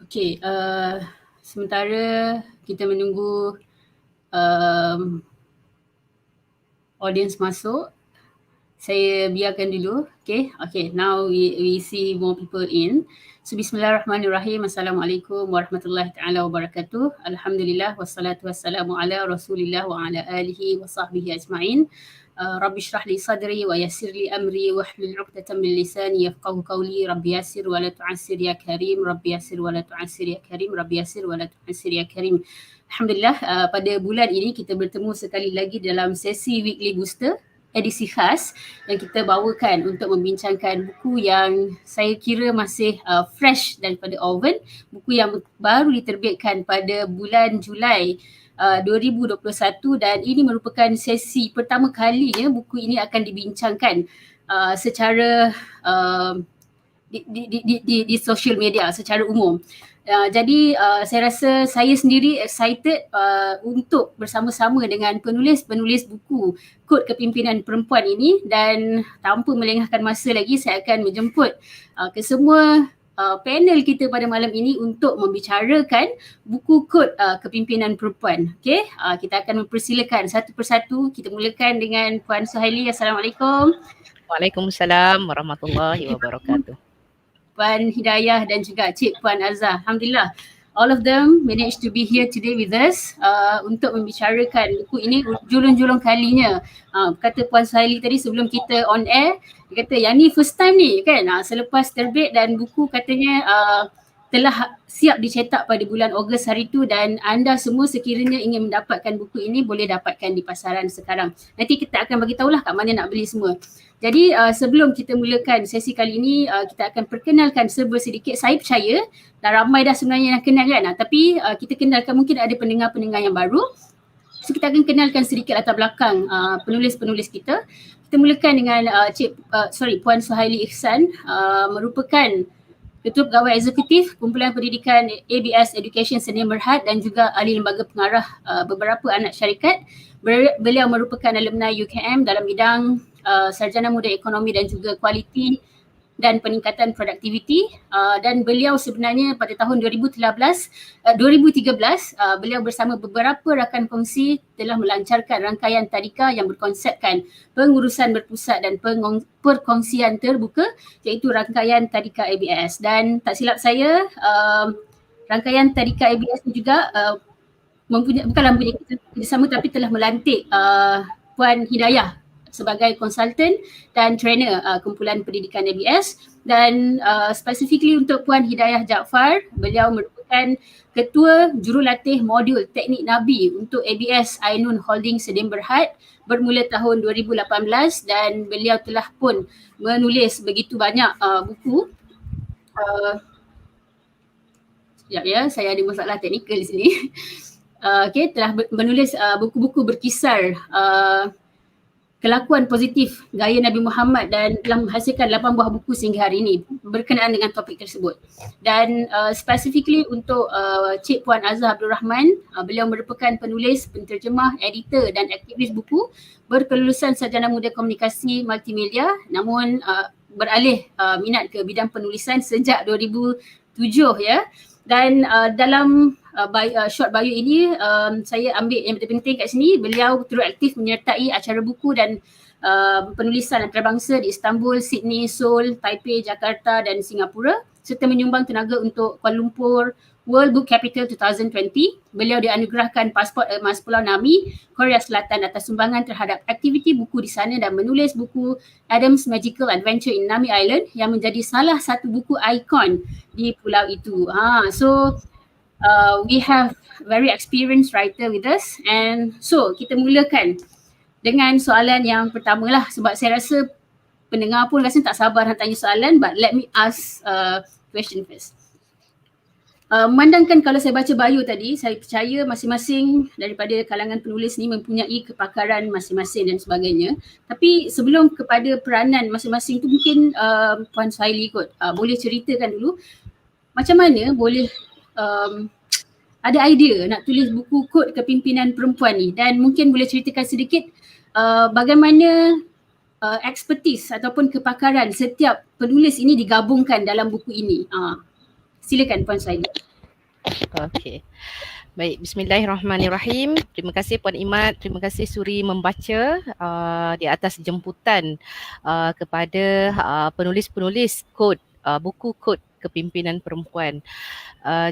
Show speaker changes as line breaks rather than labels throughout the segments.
Okey, sementara kita menunggu um, audience masuk, saya biarkan dulu. Okay, now we see more people in. So bismillahirrahmanirrahim. Assalamualaikum warahmatullahi taala wabarakatuh. Alhamdulillah wassalatu wassalamu ala Rasulillah wa ala alihi wa sahbihi ajma'in. Rabbi shrah li sadri wa yassir li amri wa hlul 'uqdatam min lisani yafqahu qawli. Rabbi yassir wa la tu'assir ya karim. Rabbi yassir wa la tu'assir ya karim. Rabbi yassir wa la tu'assir ya karim. Alhamdulillah, pada bulan ini kita bertemu sekali lagi dalam sesi weekly booster edisi khas yang kita bawakan untuk membincangkan buku yang saya kira masih fresh daripada oven, buku yang baru diterbitkan pada bulan Julai 2021 dan ini merupakan sesi pertama kalinya buku ini akan dibincangkan secara di social media secara umum. Jadi saya rasa saya sendiri excited untuk bersama-sama dengan penulis-penulis buku Kod Kepimpinan Perempuan ini, dan tanpa melengahkan masa lagi saya akan menjemput ke semua panel kita pada malam ini untuk membicarakan buku Kod Kepimpinan Perempuan. Okay, kita akan mempersilakan satu persatu. Kita mulakan dengan Puan Suhaili. Assalamualaikum.
Waalaikumsalam warahmatullahi wabarakatuh.
Puan Hidayah dan juga Cik Puan Azhar. Alhamdulillah, all of them managed to be here today with us untuk membicarakan buku ini julung-julung kalinya. Kata Puan Suhaili tadi sebelum kita on air, dia kata yang ni first time ni kan, selepas terbit dan buku katanya telah siap dicetak pada bulan Ogos hari tu, dan anda semua sekiranya ingin mendapatkan buku ini boleh dapatkan di pasaran sekarang. Nanti kita akan bagi tahulah kat mana nak beli semua. Jadi sebelum kita mulakan sesi kali ini, kita akan perkenalkan serba sedikit. Saya percaya dah ramai dah sebenarnya yang kenal kan, tapi kita kenalkan, mungkin ada pendengar-pendengar yang baru. So kita akan kenalkan sedikit latar belakang penulis-penulis kita. Kita mulakan dengan Puan Suhaili Ihsan, merupakan Ketua Pegawai Eksekutif Kumpulan Pendidikan ABS Education Senin Berhad dan juga ahli lembaga pengarah beberapa anak syarikat. Beliau merupakan alumni UKM dalam bidang Sarjana Muda Ekonomi dan juga Kualiti dan Peningkatan Produktiviti, dan beliau sebenarnya pada tahun 2013 beliau bersama beberapa rakan kongsi telah melancarkan rangkaian tadika yang berkonsepkan pengurusan berpusat dan perkongsian terbuka, iaitu rangkaian tadika ABS. Dan tak silap saya, rangkaian tadika ABS ini juga bukanlah mempunyai kerjasama tapi telah melantik Puan Hidayah sebagai konsultan dan trainer kumpulan pendidikan ABS, dan specifically untuk Puan Hidayah Jaafar, beliau merupakan ketua jurulatih modul teknik Nabi untuk ABS Ainun Holding Senin Berhad bermula tahun 2018, dan beliau telah pun menulis begitu banyak buku. Saya ada masalah teknikal di sini. Telah menulis buku-buku berkisar kelakuan positif gaya Nabi Muhammad dan telah menghasilkan 8 buah buku sehingga hari ini berkenaan dengan topik tersebut. Dan specifically untuk Cik Puan Azhar Abdul Rahman, beliau merupakan penulis, penterjemah, editor dan aktivis buku, berkelulusan Sarjana Muda Komunikasi Multimedia, namun beralih minat ke bidang penulisan sejak 2007 ya. Dan dalam short bio ini saya ambil yang penting kat sini. Beliau terus aktif menyertai acara buku dan penulisan antarabangsa di Istanbul, Sydney, Seoul, Taipei, Jakarta dan Singapura, serta menyumbang tenaga untuk Kuala Lumpur World Book Capital 2020. Beliau dianugerahkan pasport emas Pulau Nami, Korea Selatan atas sumbangan terhadap aktiviti buku di sana dan menulis buku Adam's Magical Adventure in Nami Island yang menjadi salah satu buku ikon di pulau itu. We have very experienced writer with us, and so kita mulakan dengan soalan yang pertama lah, sebab saya rasa pendengar pun rasa tak sabar nak tanya soalan, but let me ask question first. Memandangkan kalau saya baca bio tadi, saya percaya masing-masing daripada kalangan penulis ni mempunyai kepakaran masing-masing dan sebagainya. Tapi sebelum kepada peranan masing-masing tu, mungkin Puan Suhaili kot boleh ceritakan dulu macam mana boleh ada idea nak tulis buku Kod Kepimpinan Perempuan ni, dan mungkin boleh ceritakan sedikit bagaimana expertise ataupun kepakaran setiap penulis ini digabungkan dalam buku ini. Silakan Puan Suhaili.
Okey. Baik, bismillahirrahmanirrahim. Terima kasih Puan Imat, terima kasih Suri membaca di atas jemputan kepada penulis-penulis kod buku kod kepimpinan perempuan.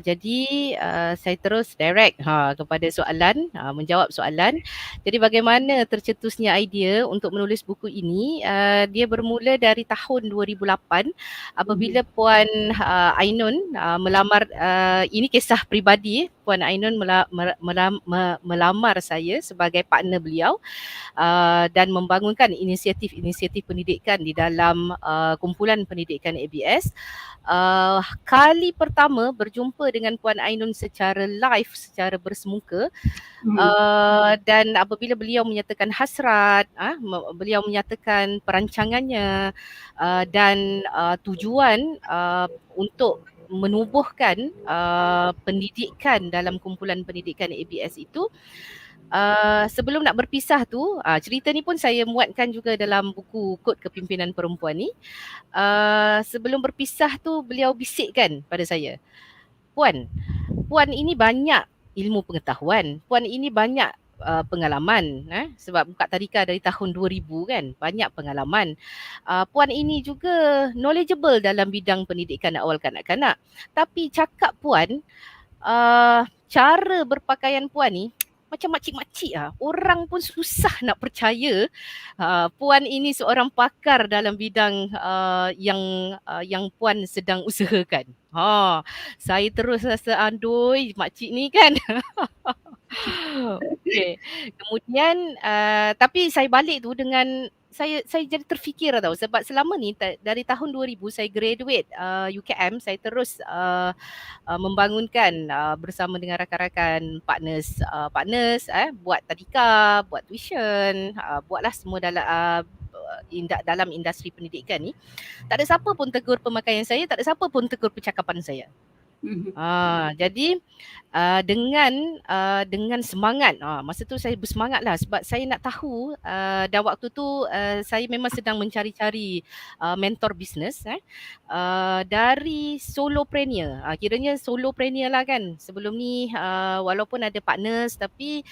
Jadi saya terus direct kepada soalan, menjawab soalan. Jadi bagaimana tercetusnya idea untuk menulis buku ini? Dia bermula dari tahun 2008 apabila Puan Ainun melamar, ini kisah peribadi, Puan Ainun melamar saya sebagai partner beliau dan membangunkan inisiatif-inisiatif pendidikan di dalam kumpulan pendidikan ABS. Kali pertama berjumpa dengan Puan Ainun secara live, secara bersemuka, dan apabila beliau menyatakan hasrat, beliau menyatakan perancangannya dan tujuan untuk menubuhkan pendidikan dalam kumpulan pendidikan ABS itu. Sebelum nak berpisah tu, cerita ni pun saya muatkan juga dalam buku Kod Kepimpinan Perempuan ni. Sebelum berpisah tu beliau bisikkan pada saya, Puan ini banyak ilmu pengetahuan, Puan ini banyak pengalaman, sebab buka tadika dari tahun 2000 kan, banyak pengalaman. Puan ini juga knowledgeable dalam bidang pendidikan awal kanak-kanak. Tapi cakap Puan, cara berpakaian Puan ni macam makcik-makcik orang pun susah nak percaya Puan ini seorang pakar dalam bidang yang Puan sedang usahakan. Saya terus rasa andoi makcik ni kan. Okey. Kemudian tapi saya balik tu dengan saya jadi terfikir tau, sebab selama ni dari tahun 2000 saya graduate UKM, saya terus membangunkan bersama dengan rakan-rakan partners buat tadika, buat tuition, buatlah semua dalam industri pendidikan ni. Tak ada siapa pun tegur pemakaian saya, tak ada siapa pun tegur percakapan saya. Jadi dengan semangat, masa tu saya bersemangatlah sebab saya nak tahu, dan waktu tu saya memang sedang mencari-cari mentor bisnes dari solopreneur. Kiranya solopreneur lah kan. Sebelum ni walaupun ada partners tapi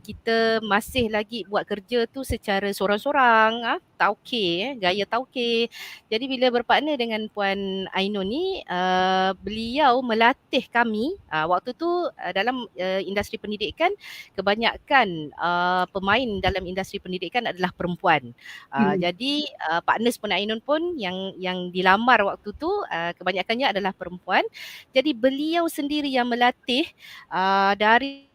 kita masih lagi buat kerja tu secara sorang-sorang, tauke, gaya tauke. Jadi bila berpartner dengan Puan Ainun ni, beliau melatih kami. Waktu tu dalam industri pendidikan, kebanyakan pemain dalam industri pendidikan adalah perempuan. Jadi partners Puan Ainun pun yang dilamar waktu tu kebanyakannya adalah perempuan. Jadi beliau sendiri yang melatih dari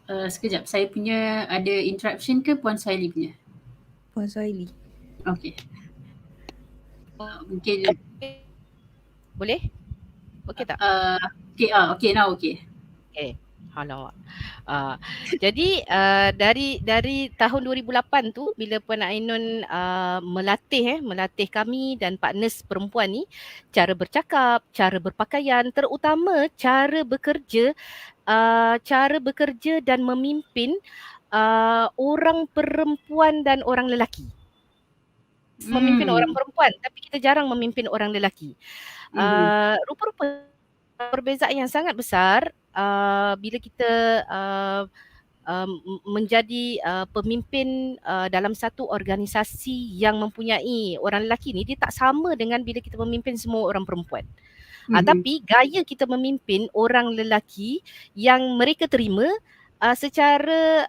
Sekejap, saya punya ada interruption ke Puan Saili punya?
Puan Saili.
Okey. Mungkin
boleh? Okey tak?
Okey, now okey.
Okey. Alamak. Jadi dari tahun 2008 tu bila Puan Ainun melatih kami dan partners perempuan ni cara bercakap, cara berpakaian, terutama cara bekerja dan memimpin orang perempuan dan orang lelaki. Memimpin orang perempuan tapi kita jarang memimpin orang lelaki. Rupa-rupa perbezaan yang sangat besar bila kita menjadi pemimpin dalam satu organisasi yang mempunyai orang lelaki ni, dia tak sama dengan bila kita memimpin semua orang perempuan. Tapi gaya kita memimpin orang lelaki yang mereka terima secara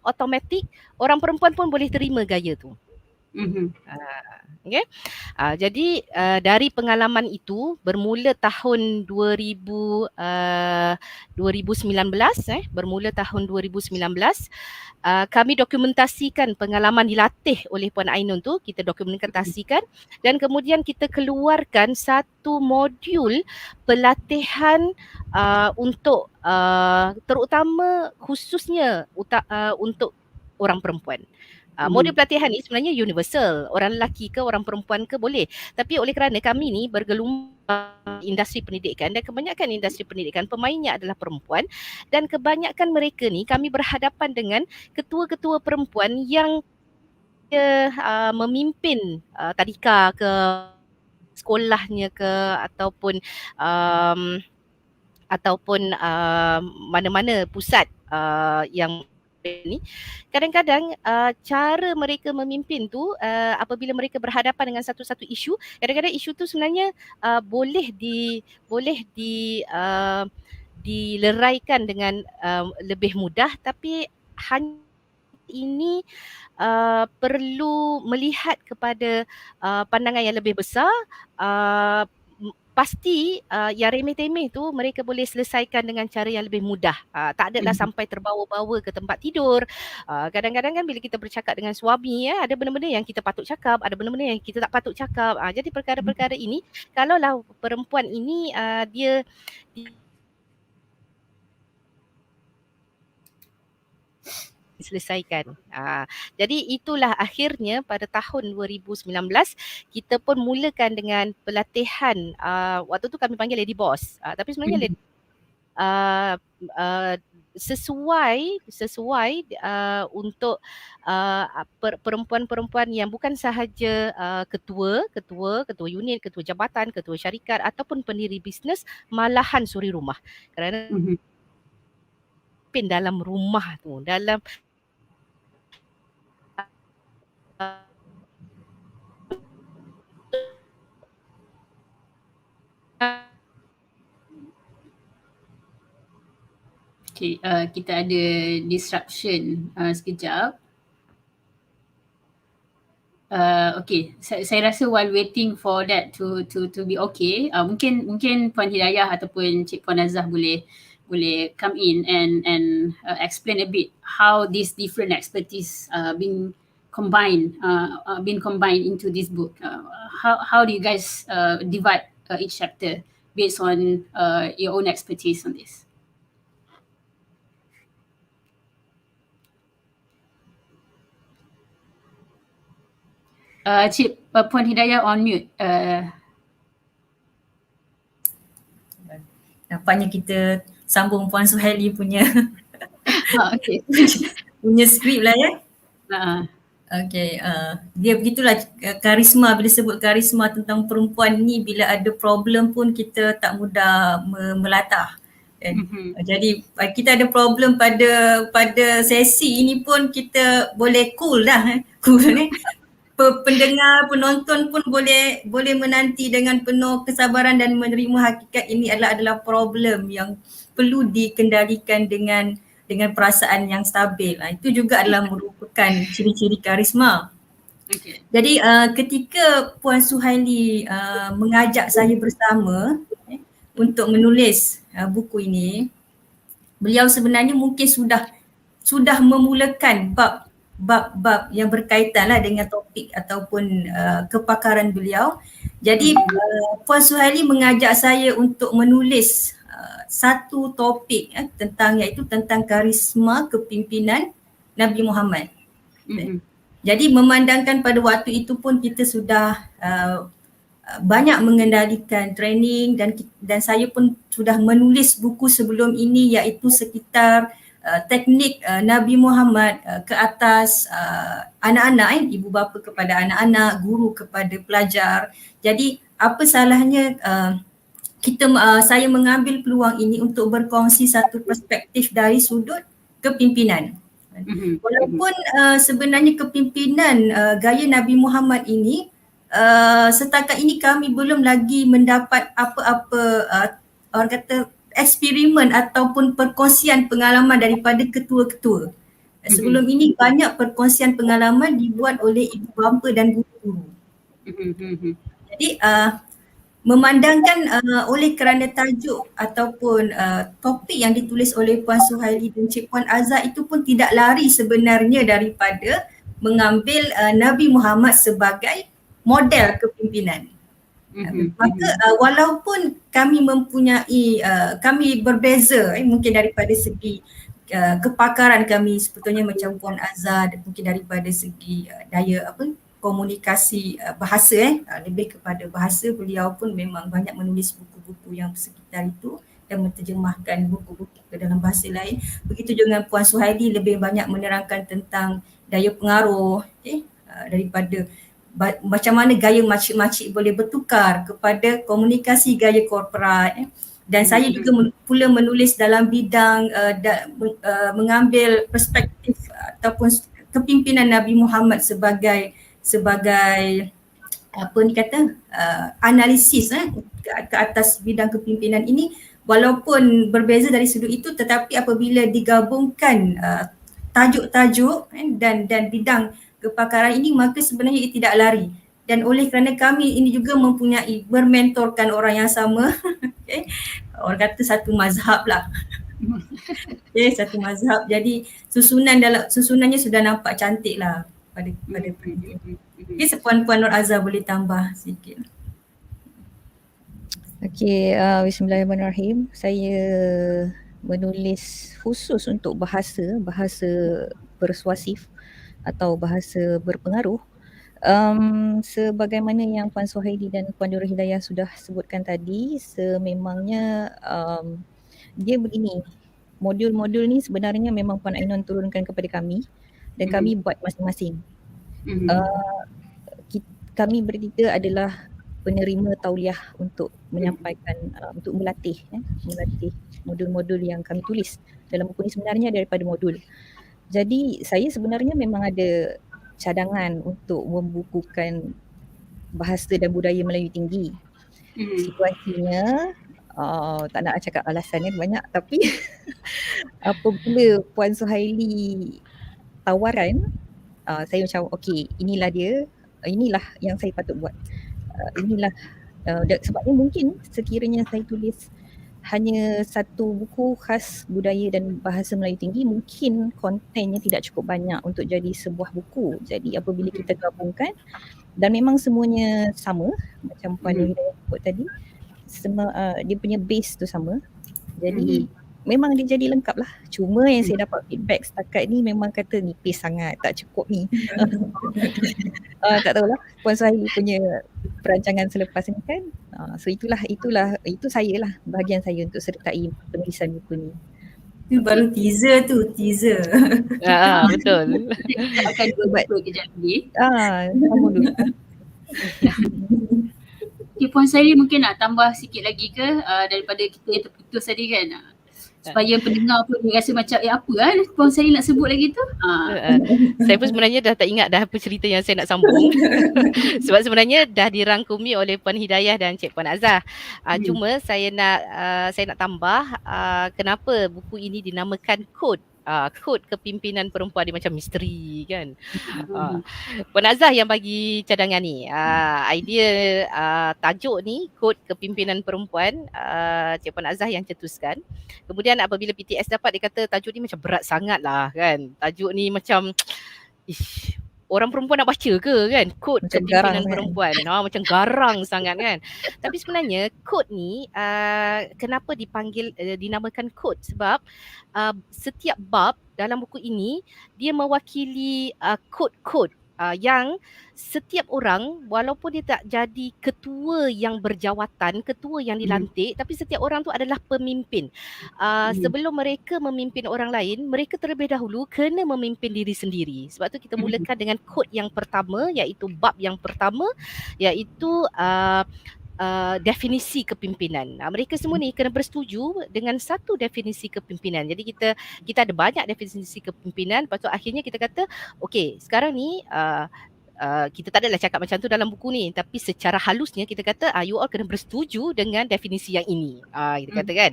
automatik, orang perempuan pun boleh terima gaya tu. Okay. Jadi dari pengalaman itu bermula tahun 2019, bermula tahun 2019 kami dokumentasikan pengalaman dilatih oleh Puan Ainun tu, kita dokumentasikan dan kemudian kita keluarkan satu modul pelatihan untuk terutama khususnya untuk orang perempuan. Modul pelatihan ni sebenarnya universal, orang lelaki ke orang perempuan ke boleh. Tapi oleh kerana kami ni bergelumang industri pendidikan, dan kebanyakan industri pendidikan pemainnya adalah perempuan, dan kebanyakan mereka ni kami berhadapan dengan ketua-ketua perempuan yang memimpin tadika ke sekolahnya ke um, ataupun mana-mana pusat yang ni, kadang-kadang cara mereka memimpin tu apabila mereka berhadapan dengan satu-satu isu, kadang-kadang isu tu sebenarnya boleh dileraikan dengan lebih mudah, tapi hanya ini perlu melihat kepada pandangan yang lebih besar. Pasti yang remeh-temeh tu mereka boleh selesaikan dengan cara yang lebih mudah. Tak adalah sampai terbawa-bawa ke tempat tidur. Kadang-kadang kan bila kita bercakap dengan suami, ada benda-benda yang kita patut cakap, ada benda-benda yang kita tak patut cakap. Jadi perkara-perkara ini, kalaulah perempuan ini dia diselesaikan. Jadi itulah akhirnya pada tahun 2019 kita pun mulakan dengan pelatihan. Waktu tu kami panggil Lady Boss. Tapi sebenarnya sesuai untuk perempuan-perempuan yang bukan sahaja ketua unit, ketua jabatan, ketua syarikat ataupun pendiri bisnes, malahan suri rumah. Kerana dalam rumah tu, dalam
Okay, kita ada disruption sekejap. Okay, saya rasa while waiting for that to be okay, mungkin Puan Hidayah ataupun Cik Puan Azah boleh come in and explain a bit how these different expertise being combined into this book. How do you guys divide each chapter based on your own expertise on this? Cik Puan Hidayah on mute.
Nampaknya kita sambung Puan Suhaili punya
Okay.
punya skrip lah ya. Okay, dia begitulah karisma. Bila sebut karisma tentang perempuan ni, bila ada problem pun kita tak mudah melatah. Jadi kita ada problem pada sesi ini pun kita boleh cool dah. Cool pendengar, penonton pun boleh menanti dengan penuh kesabaran dan menerima hakikat ini adalah problem yang perlu dikendalikan dengan perasaan yang stabil. Itu juga adalah merupakan ciri-ciri karisma. Okay. Jadi ketika Puan Suhaili mengajak saya bersama untuk menulis buku ini, beliau sebenarnya mungkin sudah memulakan bab-bab yang berkaitan lah dengan topik ataupun kepakaran beliau. Jadi Puan Suhaili mengajak saya untuk menulis satu topik iaitu tentang karisma kepimpinan Nabi Muhammad. Jadi memandangkan pada waktu itu pun kita sudah banyak mengendalikan training dan saya pun sudah menulis buku sebelum ini iaitu sekitar teknik Nabi Muhammad ke atas anak-anak, ibu bapa kepada anak-anak, guru kepada pelajar. Jadi apa salahnya saya mengambil peluang ini untuk berkongsi satu perspektif dari sudut kepimpinan. Walaupun sebenarnya kepimpinan gaya Nabi Muhammad ini setakat ini kami belum lagi mendapat apa-apa orang kata eksperimen ataupun perkongsian pengalaman daripada ketua-ketua. Sebelum ini banyak perkongsian pengalaman dibuat oleh ibu bapa dan guru-guru. Jadi memandangkan oleh kerana tajuk ataupun topik yang ditulis oleh Puan Suhaili dan Cik Puan Azah itu pun tidak lari sebenarnya daripada mengambil Nabi Muhammad sebagai model kepimpinan. Maka walaupun kami mempunyai kami berbeza mungkin daripada segi kepakaran kami sebetulnya macam Puan Azah, mungkin daripada segi daya komunikasi bahasa lebih kepada bahasa. Beliau pun memang banyak menulis buku-buku yang sekitar itu dan menterjemahkan buku-buku ke dalam bahasa lain. Begitu juga dengan Puan Suhaili, lebih banyak menerangkan tentang daya pengaruh daripada macam mana gaya makcik-makcik boleh bertukar kepada komunikasi gaya korporat. Dan saya juga pula menulis dalam bidang mengambil perspektif ataupun kepimpinan Nabi Muhammad sebagai apa ni kata analisis ke atas bidang kepimpinan ini. Walaupun berbeza dari sudut itu, tetapi apabila digabungkan tajuk-tajuk dan bidang kepakaran ini, maka sebenarnya ia tidak lari. Dan oleh kerana kami ini juga mempunyai bermentorkan orang yang sama, orang kata satu mazhab lah. Satu mazhab. Jadi susunannya sudah nampak cantik lah pada Puan Nur Azhar boleh tambah sikit.
Okey, bismillahirrahmanirrahim. Saya menulis khusus untuk bahasa persuasif atau bahasa berpengaruh. Sebagaimana yang Puan Suhaili dan Puan Nurul Hidayah sudah sebutkan tadi, sememangnya dia begini, modul-modul ni sebenarnya memang Puan Ainon turunkan kepada kami dan kami buat masing-masing. Kami bertiga adalah penerima tauliah untuk menyampaikan, untuk melatih modul-modul yang kami tulis dalam buku ni sebenarnya daripada modul. Jadi saya sebenarnya memang ada cadangan untuk membukukan bahasa dan budaya Melayu tinggi. Situasinya tak nak cakap alasannya banyak, tapi apabila Puan Suhaili tawaran, saya macam okey, inilah dia, inilah yang saya patut buat. Inilah sebabnya mungkin sekiranya saya tulis hanya satu buku khas budaya dan bahasa Melayu tinggi, mungkin kontennya tidak cukup banyak untuk jadi sebuah buku. Jadi apabila kita gabungkan dan memang semuanya sama macam Puan Hidayah sebut tadi, dia punya base tu sama. Jadi memang dia jadi lengkap lah. Cuma yang saya dapat feedback setakat ni memang kata nipis sangat, tak cukup ni. Tak tahulah Puan Suhaili punya perancangan selepas ni kan. So itu saya lah, bahagian saya untuk sertai penulisan buku ni.
Itu baru teaser.
Betul.
Akan buat kejap lagi.
Sama dulu.
Okay, Puan Suhaili mungkin nak tambah sikit lagi ke daripada kita yang terputus tadi kan? Supaya pendengar pun dia rasa macam apa Puan Suhaili nak sebut lagi tu?
Saya pun sebenarnya dah tak ingat dah apa cerita yang saya nak sambung. Sebab sebenarnya dah dirangkumi oleh Puan Hidayah dan Cik Puan Azhar. Cuma saya nak tambah kenapa buku ini dinamakan Kod. Kod kepimpinan perempuan, dia macam misteri kan. Puan Azhar yang bagi cadangan ni. Idea tajuk ni, Kod kepimpinan perempuan, Cik Puan Azhar yang cetuskan. Kemudian apabila PTS dapat, dia kata tajuk ni macam berat sangat lah kan. Tajuk ni macam orang perempuan nak baca ke kan? Kod
macam
kepimpinan
garang,
perempuan. Macam garang sangat kan. Tapi sebenarnya kod ni kenapa dinamakan kod? Sebab setiap bab dalam buku ini dia mewakili kod-kod yang setiap orang, walaupun dia tak jadi ketua yang berjawatan, ketua yang dilantik, tapi setiap orang tu adalah pemimpin. Sebelum mereka memimpin orang lain, mereka terlebih dahulu kena memimpin diri sendiri. Sebab tu kita mulakan dengan kod yang pertama, iaitu bab yang pertama, iaitu definisi kepimpinan. Mereka semua ni kena bersetuju dengan satu definisi kepimpinan. Jadi kita ada banyak definisi kepimpinan. Lepas tu akhirnya kita kata, okey, sekarang ni kita tak adalah cakap macam tu dalam buku ni, tapi secara halusnya kita kata you all kena bersetuju dengan definisi yang ini. Kita kata kan.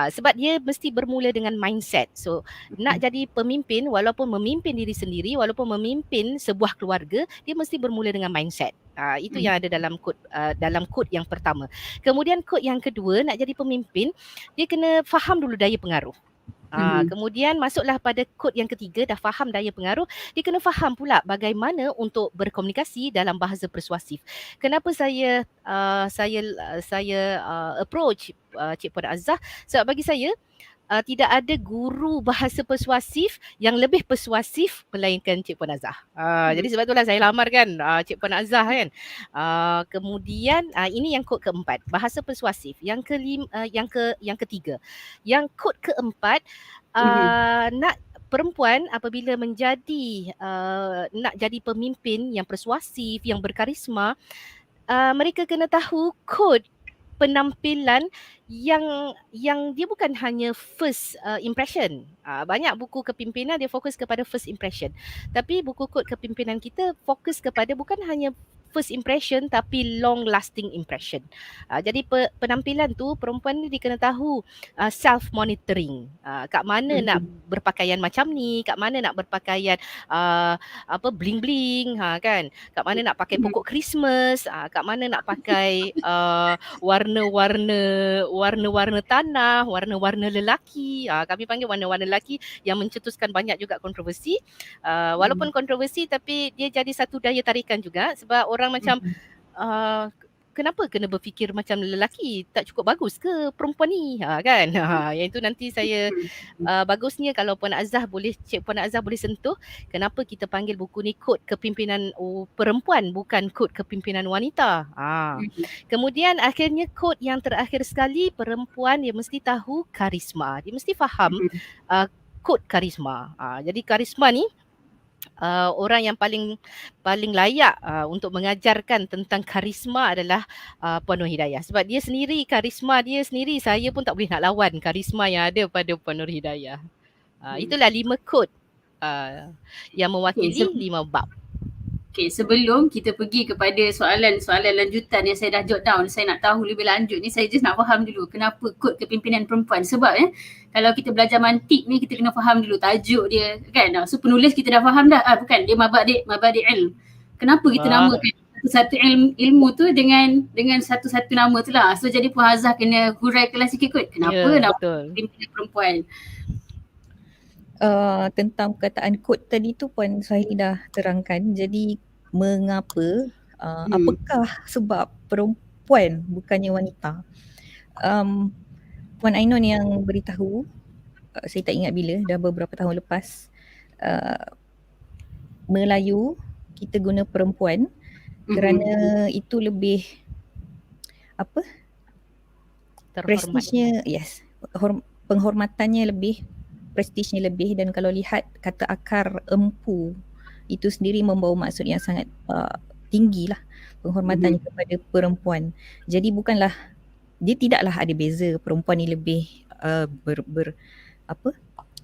Sebab dia mesti bermula dengan mindset. So nak jadi pemimpin, walaupun memimpin diri sendiri, walaupun memimpin sebuah keluarga, dia mesti bermula dengan mindset. Itu yang ada dalam kod yang pertama. Kemudian kod yang kedua, nak jadi pemimpin, dia kena faham dulu daya pengaruh. Kemudian masuklah pada kod yang ketiga, dah faham daya pengaruh, dia kena faham pula bagaimana untuk berkomunikasi dalam bahasa persuasif. Kenapa saya approach Cik Puan Azhar? Sebab bagi saya tidak ada guru bahasa persuasif yang lebih persuasif melainkan Cik Puan Azah. Jadi sebab itulah saya lamarkan Cik Puan Azah kan. Kemudian ini yang kod keempat, bahasa persuasif. Yang ketiga. Yang kod keempat, nak perempuan apabila menjadi nak jadi pemimpin yang persuasif, yang berkarisma, mereka kena tahu kod penampilan yang dia bukan hanya first impression. Banyak buku kepimpinan dia fokus kepada first impression. Tapi buku kod kepimpinan kita fokus kepada bukan hanya first impression tapi long lasting impression. Jadi penampilan tu perempuan ni dia kena tahu self monitoring. Kat mana nak berpakaian macam ni, kat mana nak berpakaian bling bling kan. Kat mana nak pakai pokok Christmas, kat mana nak pakai warna-warna tanah, warna-warna lelaki. Kami panggil warna-warna lelaki yang mencetuskan banyak juga kontroversi. Walaupun kontroversi tapi dia jadi satu daya tarikan juga sebab orang macam kenapa kena berfikir macam lelaki, tak cukup bagus ke perempuan ni kan. Yang itu nanti saya bagusnya kalau Cik Puan Azah boleh sentuh kenapa kita panggil buku ni kod kepimpinan perempuan bukan kod kepimpinan wanita. Kemudian akhirnya kod yang terakhir sekali, perempuan dia mesti tahu karisma, dia mesti faham kod karisma. Jadi karisma ni orang yang paling layak untuk mengajarkan tentang karisma adalah Puan Nur Hidayah. Sebab dia sendiri, karisma dia sendiri, saya pun tak boleh nak lawan karisma yang ada pada Puan Nur Hidayah. Itulah 5 kod yang mewakili 5 bab.
Okay, sebelum kita pergi kepada soalan-soalan lanjutan yang saya dah jot down, saya nak tahu lebih lanjut ni, saya just nak faham dulu kenapa kod kepimpinan perempuan. Sebab kalau kita belajar mantik ni kita kena faham dulu tajuk dia kan. So penulis kita dah faham dah, bukan dia mabadi' ilm. Kenapa kita namakan satu ilmu tu dengan satu-satu nama tu lah. So jadi Puan Azah kena huraikanlah sikit kot. Kenapa nama kepimpinan perempuan?
Tentang perkataan kod tadi tu Puan Suhaili dah terangkan. Jadi mengapa, apakah sebab perempuan bukannya wanita? Puan Ainun yang beritahu, saya tak ingat bila, dah beberapa tahun lepas, Melayu kita guna perempuan kerana itu lebih prestisnya, yes, penghormatannya lebih, prestisnya lebih. Dan kalau lihat kata akar empu itu sendiri membawa maksud yang sangat tinggi lah, penghormatannya kepada perempuan. Jadi bukanlah, dia tidaklah ada beza perempuan ni lebih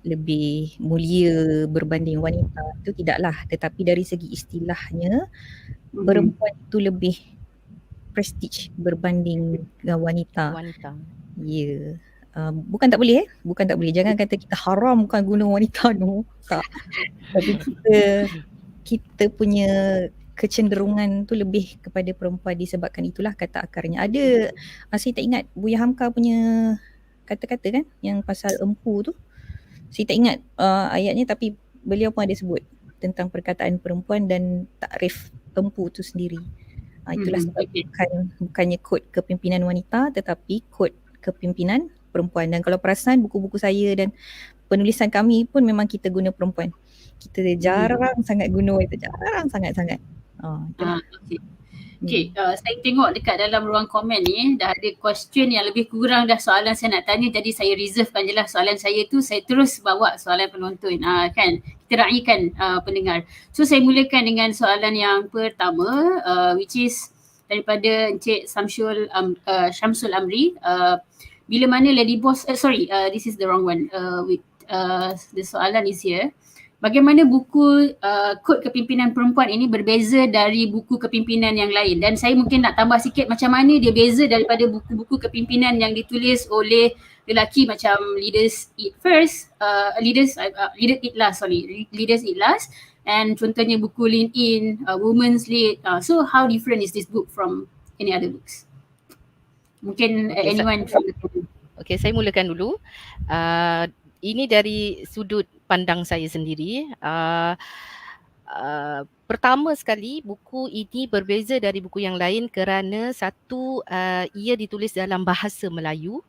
lebih mulia berbanding wanita, itu tidaklah. Tetapi dari segi istilahnya perempuan itu lebih prestige berbanding wanita. Ya. Bukan tak boleh bukan tak boleh, jangan kata kita haramkan guna wanita, no, tak. Tapi kita punya kecenderungan tu lebih kepada perempuan disebabkan itulah kata akarnya. Ada, saya tak ingat Buya Hamka punya kata-kata kan yang pasal empu tu, saya tak ingat ayatnya, tapi beliau pun ada sebut tentang perkataan perempuan dan takrif empu tu sendiri. Itulah sebab bukannya kod kepimpinan wanita tetapi kod kepimpinan perempuan. Dan kalau perasan buku-buku saya dan penulisan kami pun memang kita guna perempuan. Kita jarang sangat guna itu, jarang sangat-sangat.
Okay, saya tengok dekat dalam ruang komen ni dah ada question yang lebih kurang dah soalan saya nak tanya, jadi saya reservekan je lah soalan saya tu, saya terus bawa soalan penonton kan, kita raikan pendengar. So saya mulakan dengan soalan yang pertama, which is daripada Encik Syamsul Amri. Bila mana Lady Boss, this is the wrong one, the soalan is here. Bagaimana buku kod kepimpinan perempuan ini berbeza dari buku kepimpinan yang lain? Dan saya mungkin nak tambah sikit macam mana dia beza daripada buku-buku kepimpinan yang ditulis oleh lelaki macam Leaders Eat First, Leaders Eat Last, and contohnya buku Lean In, Women's Lead. So how different is this book from any other books? Mungkin anyone from the group.
Okay, saya mulakan dulu. Ini dari sudut pandang saya sendiri. Pertama sekali, buku ini berbeza dari buku yang lain kerana satu, ia ditulis dalam bahasa Melayu.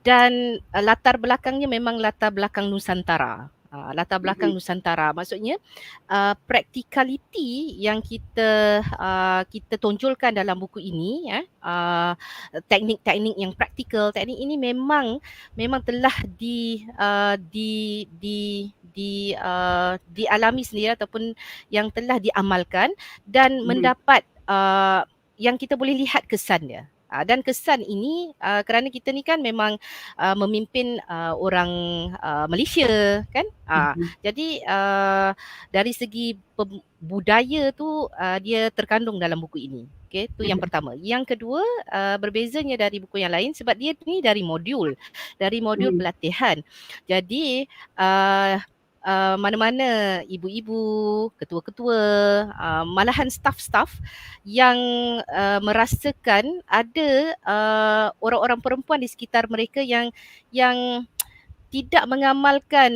Dan latar belakangnya memang latar belakang Nusantara. Latar belakang Nusantara maksudnya practicality yang kita tonjolkan dalam buku ini, teknik-teknik yang praktikal, teknik ini memang telah dialami sendiri ataupun yang telah diamalkan dan mendapat yang kita boleh lihat kesannya. Dan kesan ini kerana kita ni kan memang memimpin orang Malaysia kan. Jadi dari segi budaya tu dia terkandung dalam buku ini. Okey, tu yang pertama. Yang kedua, berbezanya dari buku yang lain sebab dia ni dari modul pelatihan. Jadi mana-mana ibu-ibu, ketua-ketua, malahan staff-staff yang merasakan ada orang-orang perempuan di sekitar mereka yang tidak mengamalkan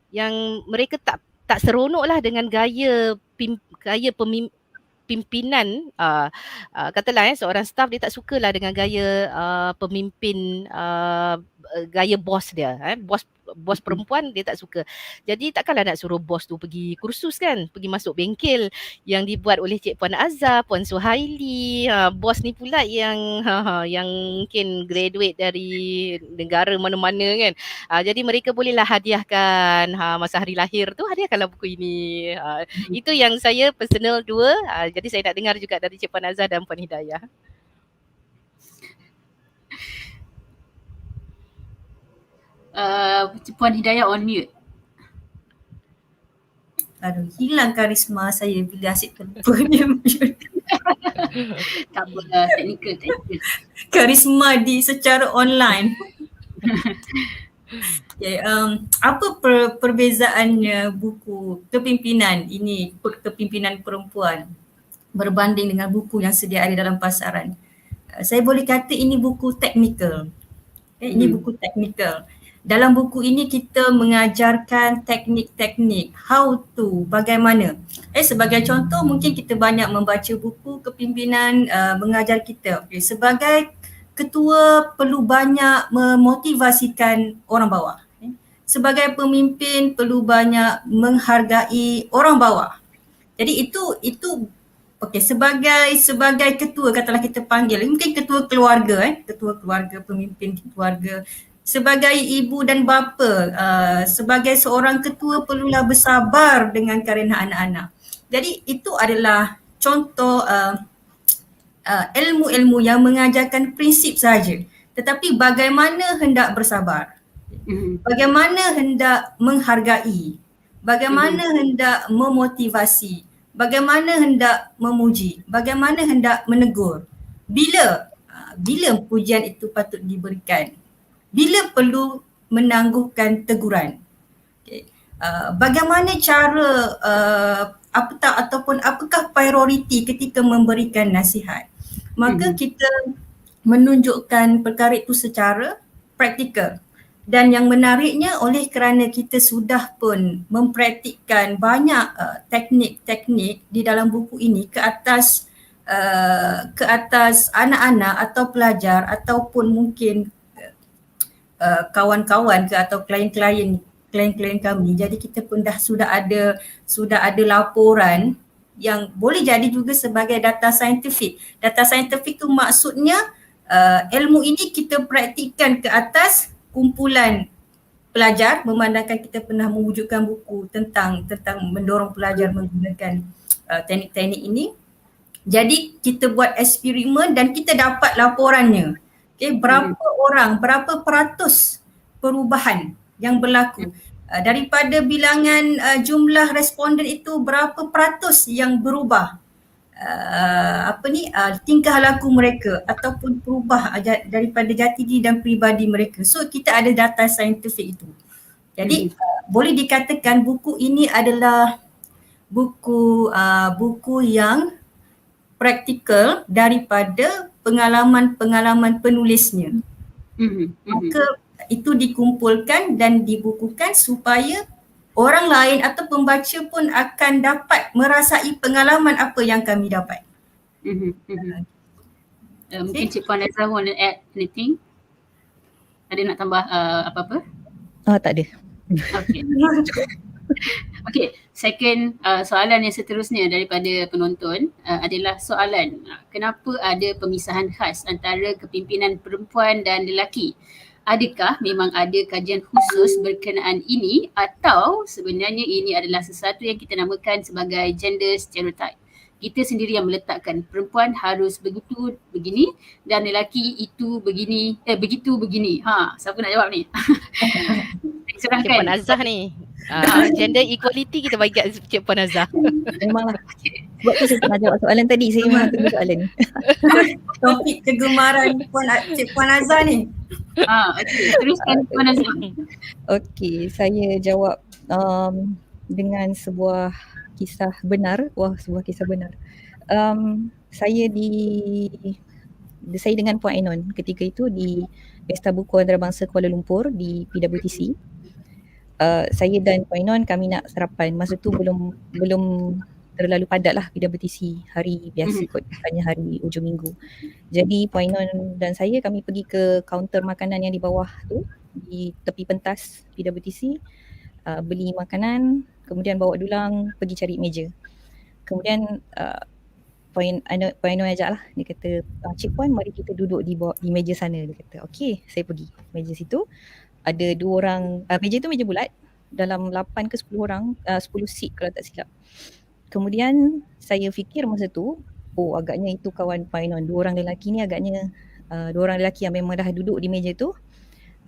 yang mereka tak seronoklah dengan gaya pimpinan, katalah seorang staff dia tak sukalah dengan gaya pemimpin, gaya bos dia, bos perempuan dia tak suka. Jadi takkanlah nak suruh bos tu pergi kursus kan, pergi masuk bengkel yang dibuat oleh Cik Puan Azhar, Puan Suhaili. Bos ni pula yang mungkin graduate dari negara mana-mana kan. Jadi mereka bolehlah hadiahkan masa hari lahir tu, hadiahkanlah buku ini. Itu yang saya personal dua. Jadi saya nak dengar juga dari Cik Puan Azhar dan Puan Hidayah.
Puan Hidayah on mute.
Aduh, hilang karisma saya bila asyik terlupa dia mute.
Tak apalah, teknikal.
Karisma secara online. Okay, apa perbezaannya buku kepimpinan ini, kepimpinan perempuan berbanding dengan buku yang sedia ada dalam pasaran? Saya boleh kata ini buku teknikal. Ini buku teknikal. Dalam buku ini kita mengajarkan teknik-teknik, how to, bagaimana. Sebagai contoh mungkin kita banyak membaca buku kepimpinan mengajar kita. Sebagai ketua perlu banyak memotivasikan orang bawah. Sebagai pemimpin perlu banyak menghargai orang bawah. Jadi itu okey, sebagai ketua, katalah kita panggil, mungkin ketua keluarga, pemimpin keluarga. Sebagai ibu dan bapa, sebagai seorang ketua perlulah bersabar dengan kerana anak-anak. Jadi itu adalah contoh ilmu-ilmu yang mengajarkan prinsip saja. Tetapi bagaimana hendak bersabar, bagaimana hendak menghargai, bagaimana hendak memotivasi, bagaimana hendak memuji, bagaimana hendak menegur. Bila pujian itu patut diberikan, bila perlu menangguhkan teguran. Okay. Bagaimana cara apakah prioriti ketika memberikan nasihat. Maka kita menunjukkan perkara itu secara praktikal. Dan yang menariknya oleh kerana kita sudah pun mempraktikkan banyak teknik-teknik di dalam buku ini ke atas anak-anak atau pelajar ataupun mungkin kawan-kawan ke atau klien-klien kami. Jadi kita pun sudah ada laporan yang boleh jadi juga sebagai data saintifik. Data saintifik tu maksudnya ilmu ini kita praktikkan ke atas kumpulan pelajar, memandangkan kita pernah mewujudkan buku tentang mendorong pelajar menggunakan teknik-teknik ini. Jadi kita buat eksperimen dan kita dapat laporannya. Okay, berapa peratus perubahan yang berlaku. Daripada bilangan jumlah responden itu, berapa peratus yang berubah tingkah laku mereka ataupun berubah daripada jati diri dan peribadi mereka. So kita ada data saintifik itu. Jadi boleh dikatakan buku ini adalah buku yang praktikal daripada pengalaman penulisnya. Maka itu dikumpulkan dan dibukukan supaya orang lain atau pembaca pun akan dapat merasai pengalaman apa yang kami dapat.
Mungkin Cik Puan Azhar want to add anything? Ada nak tambah apa-apa?
Tak ada.
Okay. Okay, second soalan yang seterusnya daripada penonton adalah soalan kenapa ada pemisahan khas antara kepimpinan perempuan dan lelaki? Adakah memang ada kajian khusus berkenaan ini atau sebenarnya ini adalah sesuatu yang kita namakan sebagai gender stereotype? Kita sendiri yang meletakkan perempuan harus begitu begini dan lelaki itu begini begitu begini. Siapa nak jawab ni?
Cik Puan Azhar ni. Gender equality kita bagi kat Cik Puan Azhar.
Memanglah. Sebab tu saya nak jawab soalan tadi. Saya memang tunggu soalan ni.
Topik kegemaran Cik Puan Azhar ni.
Okay. Teruskan Puan Azhar.
Okay, saya jawab dengan sebuah kisah benar. Sebuah kisah benar. Saya dengan Puan Ainon ketika itu di Pesta Buku Antarabangsa Kuala Lumpur di PWTC. Saya dan Puan Ainon kami nak sarapan. Masa tu belum terlalu padat lah PWTC hari biasa kot, bukannya hari hujung minggu. Jadi Puan Ainon dan saya kami pergi ke kaunter makanan yang di bawah tu di tepi pentas PWTC, beli makanan, kemudian bawa dulang pergi cari meja. Kemudian Puan Ainon ajak lah, dia kata Cik Puan mari kita duduk di meja sana. Dia kata okey, saya pergi meja situ. Ada 2 orang, meja tu meja bulat, dalam 8 ke 10 orang, 10 seat kalau tak silap. Kemudian saya fikir masa tu, agaknya itu kawan Puan Ainon, 2 orang lelaki ni agaknya 2 orang lelaki yang memang dah duduk di meja tu,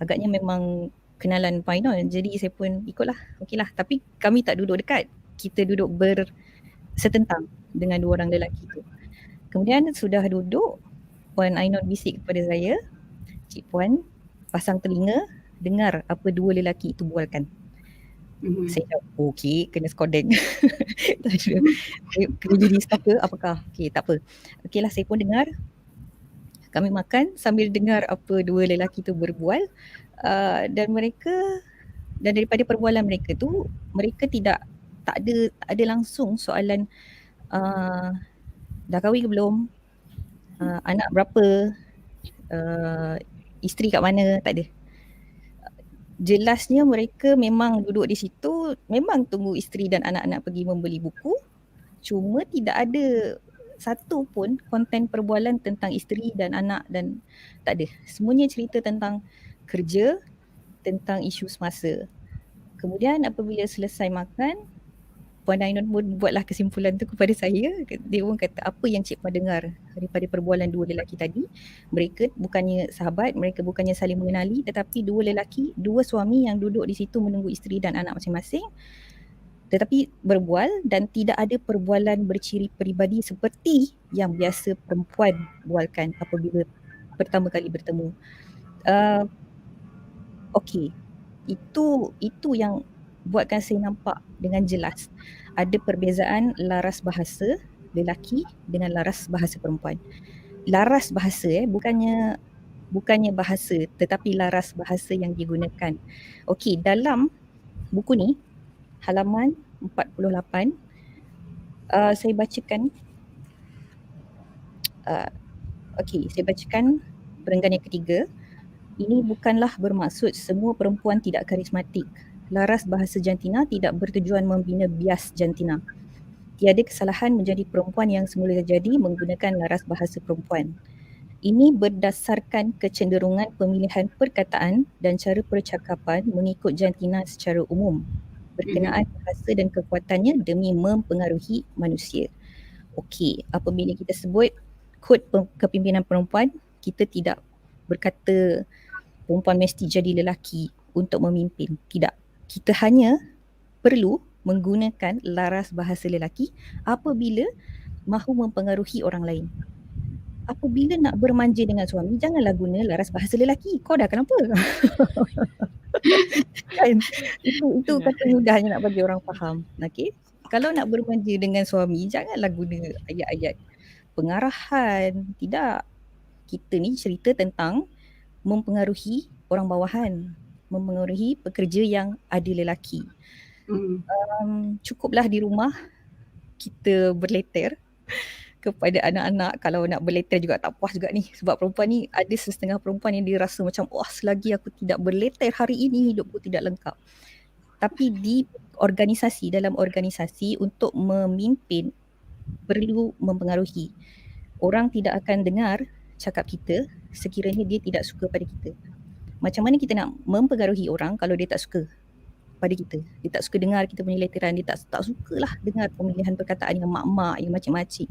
agaknya memang kenalan Puan Ainon. Jadi saya pun ikutlah, okeylah. Tapi kami tak duduk dekat, kita duduk bersetentang dengan 2 orang lelaki tu. Kemudian sudah duduk, Puan Ainon bisik kepada saya, Cik Puan pasang telinga, dengar apa 2 lelaki itu bualkan. Saya jawab, okey, kena skodeng. Kena jadi staff ke apakah? Okey, tak apa. Okeylah, saya pun dengar. Kami makan sambil dengar apa 2 lelaki tu berbual. Dan daripada perbualan mereka tu, mereka tak ada langsung soalan dah kahwin ke belum, anak berapa, isteri kat mana, tak ada. Jelasnya mereka memang duduk di situ, memang tunggu isteri dan anak-anak pergi membeli buku. Cuma tidak ada satu pun konten perbualan tentang isteri dan anak, dan tak ada. Semuanya cerita tentang kerja, tentang isu semasa. Kemudian apabila selesai makan, Puan Ainon pun buatlah kesimpulan tu kepada saya. Dia pun kata apa yang Cik Puan dengar daripada perbualan 2 lelaki tadi. Mereka bukannya sahabat, mereka bukannya saling mengenali, tetapi 2 lelaki, 2 suami yang duduk di situ menunggu isteri dan anak masing-masing. Tetapi berbual dan tidak ada perbualan berciri peribadi seperti yang biasa perempuan bualkan apabila pertama kali bertemu. Okey, itu yang buatkan saya nampak dengan jelas ada perbezaan laras bahasa lelaki dengan laras bahasa perempuan. Laras bahasa bukannya bahasa, tetapi laras bahasa yang digunakan. Okey, dalam buku ni halaman 48 saya bacakan saya bacakan perenggan yang ketiga. Ini bukanlah bermaksud semua perempuan tidak karismatik. Laras bahasa jantina tidak bertujuan membina bias jantina. Tiada kesalahan menjadi perempuan yang semula jadi menggunakan laras bahasa perempuan. Ini berdasarkan kecenderungan pemilihan perkataan dan cara percakapan mengikut jantina secara umum berkenaan bahasa dan kekuatannya demi mempengaruhi manusia. Okey, apabila kita sebut kod kepimpinan perempuan, kita tidak berkata perempuan mesti jadi lelaki untuk memimpin. Tidak. Kita hanya perlu menggunakan laras bahasa lelaki apabila mahu mempengaruhi orang lain. Apabila nak bermanja dengan suami, janganlah guna laras bahasa lelaki. Kau dah kenapa? Kan? Itu kata mudahnya nak bagi orang faham. Okay? Kalau nak bermanja dengan suami, janganlah guna ayat-ayat pengarahan. Tidak. Kita ni cerita tentang mempengaruhi orang bawahan, mempengaruhi pekerja yang ada lelaki. Cukuplah di rumah kita berleter kepada anak-anak. Kalau nak berleter juga tak puas juga ni, sebab perempuan ni ada setengah perempuan yang dia rasa macam wah, selagi aku tidak berleter hari ini hidupku tidak lengkap. Tapi di organisasi, dalam organisasi untuk memimpin perlu mempengaruhi. Orang tidak akan dengar cakap kita sekiranya dia tidak suka pada kita. Macam mana kita nak mempengaruhi orang kalau dia tak suka pada kita? Dia tak suka dengar kita punya letteran, dia tak sukalah dengar pemilihan perkataan yang mak-mak, yang makcik-makcik.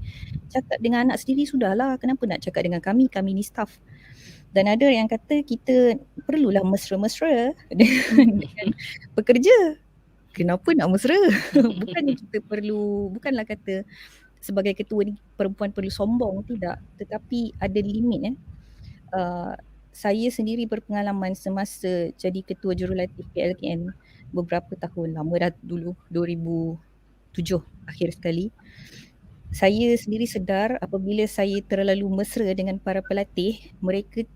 Cakap dengan anak sendiri sudahlah, kenapa nak cakap dengan kami ni staff. Dan ada yang kata kita perlulah mesra-mesra dengan pekerja. Kenapa nak mesra? Bukannya kita perlu, bukanlah kata sebagai ketua ni perempuan perlu sombong, tidak. Tetapi ada limit. Saya sendiri berpengalaman semasa jadi ketua jurulatih PLKN beberapa tahun, lama dah dulu, 2007 akhir sekali. Saya sendiri sedar apabila saya terlalu mesra dengan para pelatih, mereka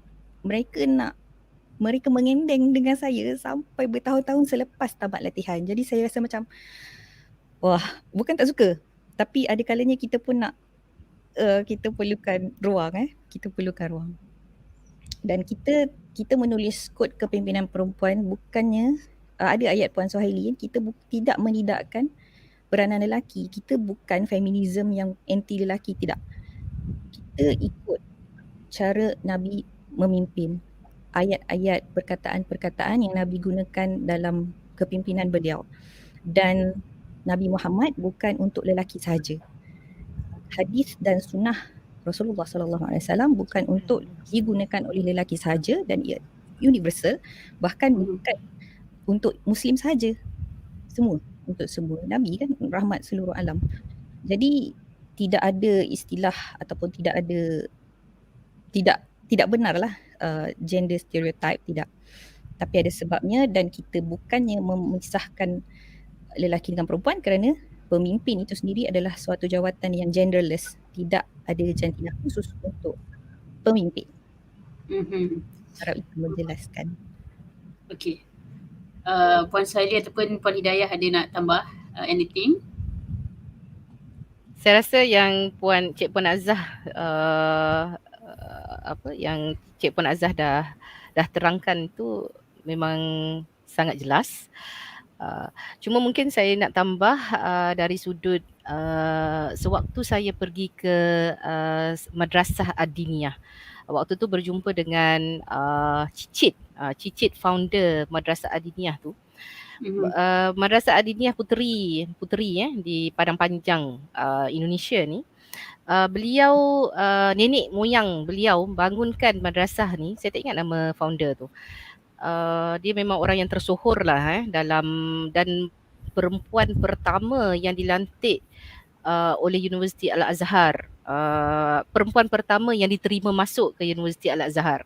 mengendeng dengan saya sampai bertahun-tahun selepas tamat latihan. Jadi saya rasa macam wah, bukan tak suka, tapi ada kalanya kita pun nak kita perlukan ruang. Kita perlukan ruang. Dan kita menulis kod kepimpinan perempuan bukannya ada ayat Puan Suhaili, kita tidak menidakkan peranan lelaki. Kita bukan feminisme yang anti lelaki, tidak. Kita ikut cara Nabi memimpin. Ayat-ayat perkataan-perkataan yang Nabi gunakan dalam kepimpinan beliau. Dan Nabi Muhammad bukan untuk lelaki sahaja. Hadis dan sunnah Rasulullah SAW bukan untuk digunakan oleh lelaki sahaja dan ia universal, bahkan bukan untuk Muslim sahaja. Semua, untuk semua. Nabi kan rahmat seluruh alam. Jadi tidak ada istilah ataupun tidak benarlah gender stereotype, tidak. Tapi ada sebabnya dan kita bukannya memisahkan lelaki dengan perempuan kerana pemimpin itu sendiri adalah suatu jawatan yang genderless. Tidak ada jantina khusus untuk pemimpin. Harap itu menjelaskan.
Okay. Puan Suhaili ataupun Puan Hidayah ada nak tambah anything?
Saya rasa yang Cik Puan Azah yang Cik Puan Azah dah terangkan itu memang sangat jelas. Cuma mungkin saya nak tambah dari sudut sewaktu saya pergi ke Madrasah Ad-Diniyah. Waktu tu berjumpa dengan Cicit founder Madrasah Ad-Diniyah tu. Madrasah Ad-Diniyah Puteri di Padang Panjang, Indonesia ni. Beliau nenek moyang beliau bangunkan madrasah ni, saya tak ingat nama founder tu. Dia memang orang yang tersohor lah dalam, dan perempuan pertama yang dilantik oleh Universiti Al-Azhar, perempuan pertama yang diterima masuk ke Universiti Al-Azhar.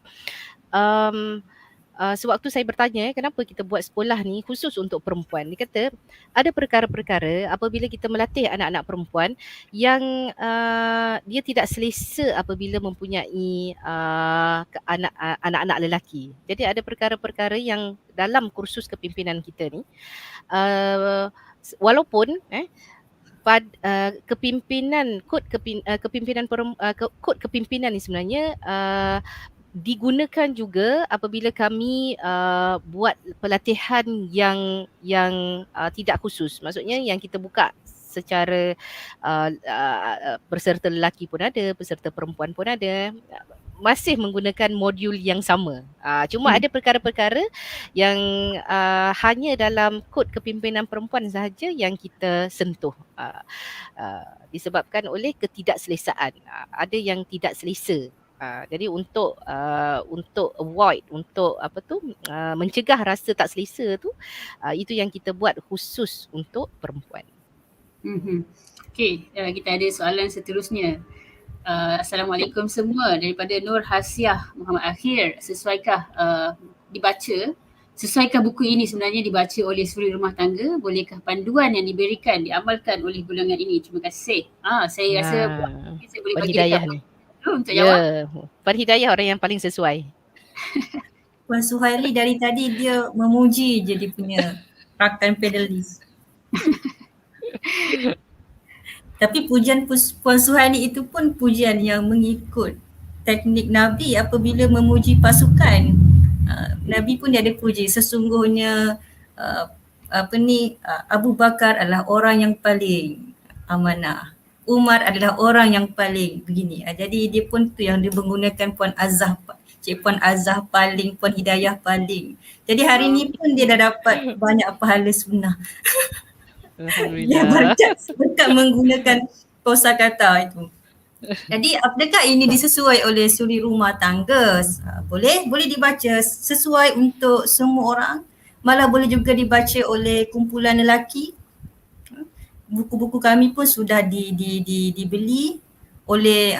Sewaktu saya bertanya kenapa kita buat sekolah ni khusus untuk perempuan, dia kata ada perkara-perkara apabila kita melatih anak-anak perempuan yang dia tidak selesa apabila mempunyai anak-anak lelaki. Jadi ada perkara-perkara yang dalam kursus kepimpinan kita ni walaupun kepimpinan kod kepimpinan ni sebenarnya digunakan juga apabila kami buat pelatihan yang tidak khusus. Maksudnya yang kita buka secara peserta lelaki pun ada, peserta perempuan pun ada, masih menggunakan modul yang sama. Cuma ada perkara-perkara yang hanya dalam kod kepimpinan perempuan sahaja yang kita sentuh. Disebabkan oleh ketidakselesaan. Ada yang tidak selesa. Jadi untuk avoid, untuk mencegah rasa tak selesa tu, itu yang kita buat khusus untuk perempuan.
Okay, kita ada soalan seterusnya. Assalamualaikum semua, daripada Nur Hasiah Muhammad Akhir. Sesuaikah buku ini sebenarnya dibaca oleh suri rumah tangga? Bolehkah panduan yang diberikan diamalkan oleh golongan ini? Terima kasih. Saya rasa saya boleh bagi
Hidayah ni
untuk jawab.
Puan Hidayah orang yang paling sesuai.
Puan Suhaili dari tadi dia memuji je dia punya rakan panelis. Tapi pujian Puan Suhaini itu pun pujian yang mengikut teknik Nabi apabila memuji pasukan. Nabi pun dia ada puji, sesungguhnya Abu Bakar adalah orang yang paling amanah, Umar adalah orang yang paling begini. Jadi dia pun tu yang dia menggunakan Puan Azah, Cik Puan Azah paling, Puan Hidayah paling. Jadi hari ni pun dia dah dapat banyak pahala sunnah. Dia berkat menggunakan kosakata itu. Jadi adakah ini disesuai oleh suri rumah tangga? Boleh dibaca sesuai untuk semua orang. Malah boleh juga dibaca oleh kumpulan lelaki. Buku-buku kami pun sudah dibeli oleh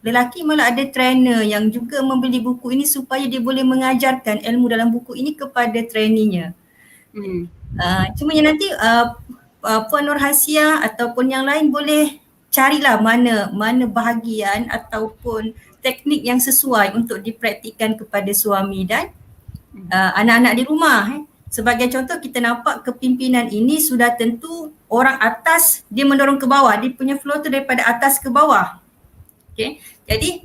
lelaki, malah ada trainer yang juga membeli buku ini supaya dia boleh mengajarkan ilmu dalam buku ini kepada trainee-nya. Cuma yang nanti Puan Nur Hasia ataupun yang lain boleh carilah mana bahagian ataupun teknik yang sesuai untuk dipraktikkan kepada suami dan anak-anak di rumah. Sebagai contoh, kita nampak kepimpinan ini sudah tentu orang atas dia mendorong ke bawah, dia punya flow tu daripada atas ke bawah. Okay. Jadi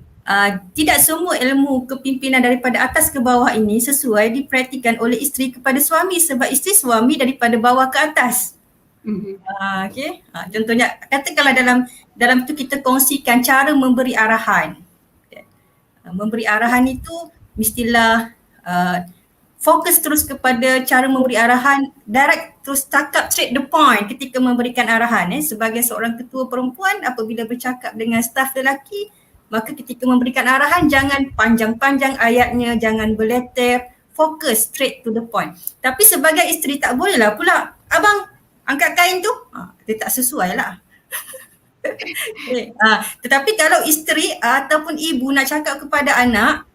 tidak semua ilmu kepimpinan daripada atas ke bawah ini sesuai dipraktikkan oleh isteri kepada suami, sebab isteri suami daripada bawah ke atas. Okay. Contohnya katakanlah dalam tu kita kongsikan cara memberi arahan. Okay. Memberi arahan itu mestilah fokus terus kepada cara memberi arahan, direct, terus cakap straight the point ketika memberikan arahan. Sebagai seorang ketua perempuan, apabila bercakap dengan staf lelaki, maka ketika memberikan arahan jangan panjang-panjang ayatnya, jangan berleter, fokus straight to the point. Tapi sebagai isteri tak bolehlah pula, abang angkat kain tu, dia tak sesuai lah. Tetapi kalau isteri ataupun ibu nak cakap kepada anak,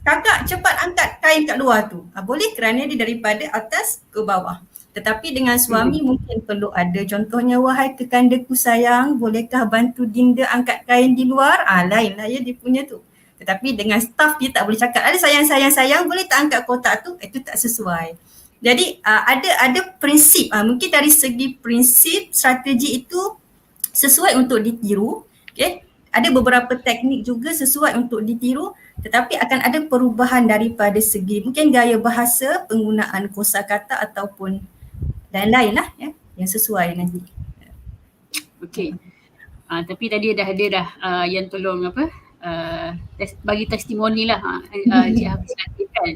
kakak cepat angkat kain kat luar tu, boleh kerana dia daripada atas ke bawah. Tetapi dengan suami mungkin perlu ada contohnya, wahai kekandaku sayang, bolehkah bantu Dinda angkat kain di luar? Lain lah ya dia punya tu. Tetapi dengan staff dia tak boleh cakap, ada sayang boleh tak angkat kotak tu? Itu tak sesuai. Jadi ada prinsip, mungkin dari segi prinsip strategi itu sesuai untuk ditiru. Okay? Ada beberapa teknik juga sesuai untuk ditiru, tetapi akan ada perubahan daripada segi mungkin gaya bahasa, penggunaan kosakata ataupun lain-lain lah ya, yang sesuai nanti.
Okey. Tapi tadi dah yang tolong bagi testimoni lah Cik Hafiz kan.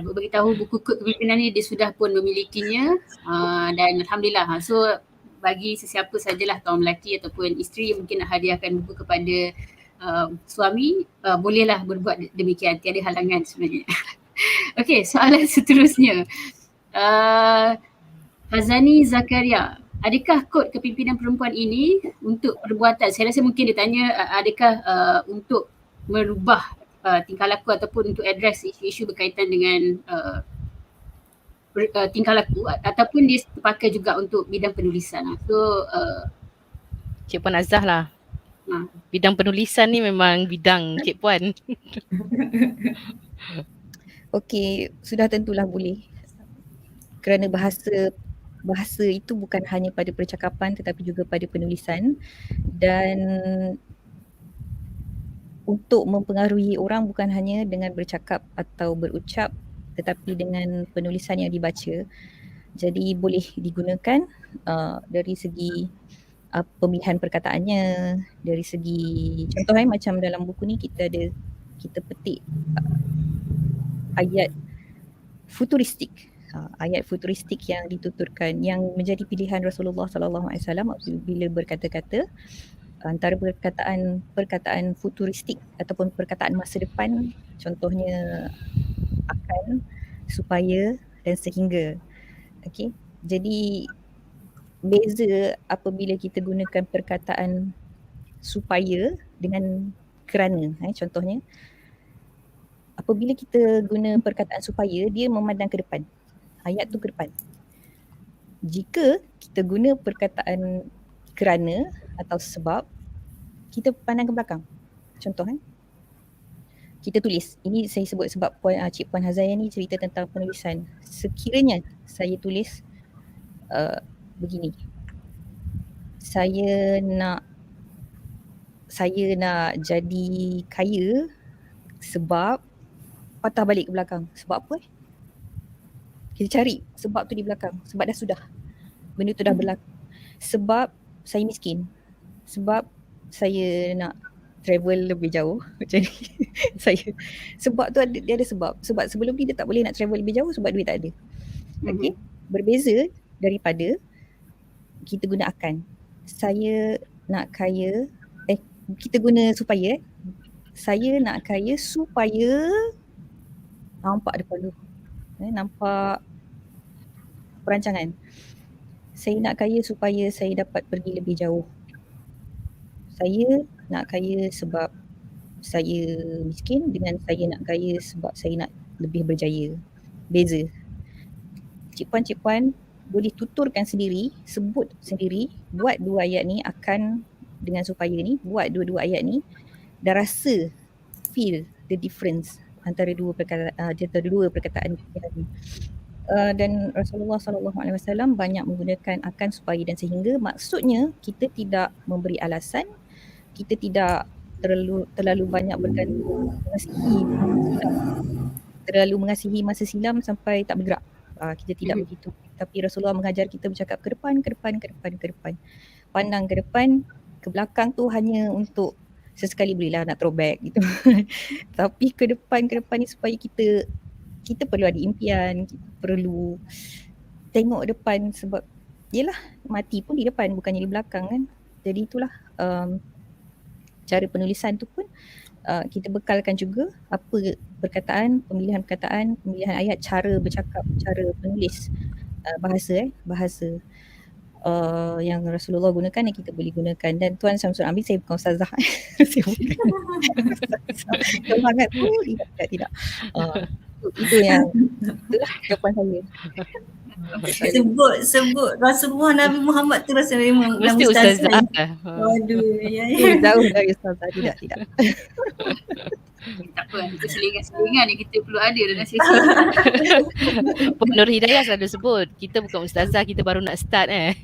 Beritahu buku kod kepimpinan ni dia sudah pun memilikinya dan alhamdulillah. So bagi sesiapa sajalah kaum lelaki ataupun isteri yang mungkin nak hadiahkan buku kepada suami, bolehlah berbuat demikian, tiada halangan sebenarnya. Okey, soalan seterusnya. Hazani Zakaria, adakah kod kepimpinan perempuan ini untuk perbuatan? Saya rasa mungkin dia tanya adakah untuk merubah tingkah laku ataupun untuk address isu-isu berkaitan dengan tingkah laku ataupun dia terpakai juga untuk bidang penulisan. So
Cik Puan Azah lah. Bidang penulisan ni memang bidang Cik Puan.
Okey, sudah tentulah boleh. Kerana bahasa itu bukan hanya pada percakapan tetapi juga pada penulisan, dan untuk mempengaruhi orang bukan hanya dengan bercakap atau berucap tetapi dengan penulisan yang dibaca. Jadi boleh digunakan dari segi pemilihan perkataannya, dari segi contohnya macam dalam buku ni kita petik ayat futuristik. Ayat futuristik yang dituturkan yang menjadi pilihan Rasulullah sallallahu alaihi wasallam apabila berkata-kata. Antara perkataan futuristik ataupun perkataan masa depan, contohnya akan, supaya dan sehingga. Okey. Jadi beza apabila kita gunakan perkataan supaya dengan kerana. Contohnya apabila kita guna perkataan supaya, dia memandang ke depan. Ayat tu ke depan. Jika kita guna perkataan kerana atau sebab, kita pandang ke belakang. Contoh kita tulis, ini saya sebut sebab Cik Puan Hazaya ni cerita tentang penulisan. Sekiranya saya tulis begini, saya nak jadi kaya sebab patah balik ke belakang. Sebab apa? Kita cari sebab tu di belakang. Sebab dah sudah. Benda tu dah berlaku. Sebab saya miskin. Sebab saya nak travel lebih jauh. Macam ni. Sebab tu dia ada sebab. Sebab sebelum ni dia tak boleh nak travel lebih jauh sebab duit tak ada. Okay. Berbeza daripada kita guna akan. Saya nak kaya, kita guna supaya. Saya nak kaya supaya nampak depan tu. Nampak perancangan. Saya nak kaya supaya saya dapat pergi lebih jauh. Saya nak kaya sebab saya miskin dengan saya nak kaya sebab saya nak lebih berjaya. Beza. Cik Puan boleh tuturkan sendiri, sebut sendiri, buat dua ayat ni akan dengan supaya ni, buat dua-dua ayat ni, dah rasa feel the difference antara dua perkataan ni. Dan Rasulullah SAW banyak menggunakan akan, supaya dan sehingga. Maksudnya kita tidak memberi alasan, kita tidak terlalu banyak bergantung mengasihi masa silam sampai tak bergerak. Kita tidak begitu. Tapi Rasulullah mengajar kita bercakap ke depan. Pandang ke depan, ke belakang tu hanya untuk sesekali bolehlah nak throwback gitu. Tapi ke depan ni supaya kita perlu ada impian, kita perlu tengok depan sebab yelah mati pun di depan bukannya di belakang kan. Jadi itulah cara penulisan tu pun kita bekalkan juga apa perkataan, pemilihan perkataan, pemilihan ayat, cara bercakap, cara penulis, bahasa yang Rasulullah gunakan yang kita boleh gunakan. Dan Tuan Syamsul Amri, saya bukan ustazah. Saya bukan semangat tu tidak. Itulah jawapan saya.
Sebut Rasulullah Nabi Muhammad tu rasa memang
mesti ustazah.
Waduh,
jauh dari ustazah. Tidak.
Tak apa, itu selingan-selingan yang kita perlu ada dalam sesi.
Puan Nur Hidayah selalu sebut, kita bukan ustazah, kita baru nak start Kita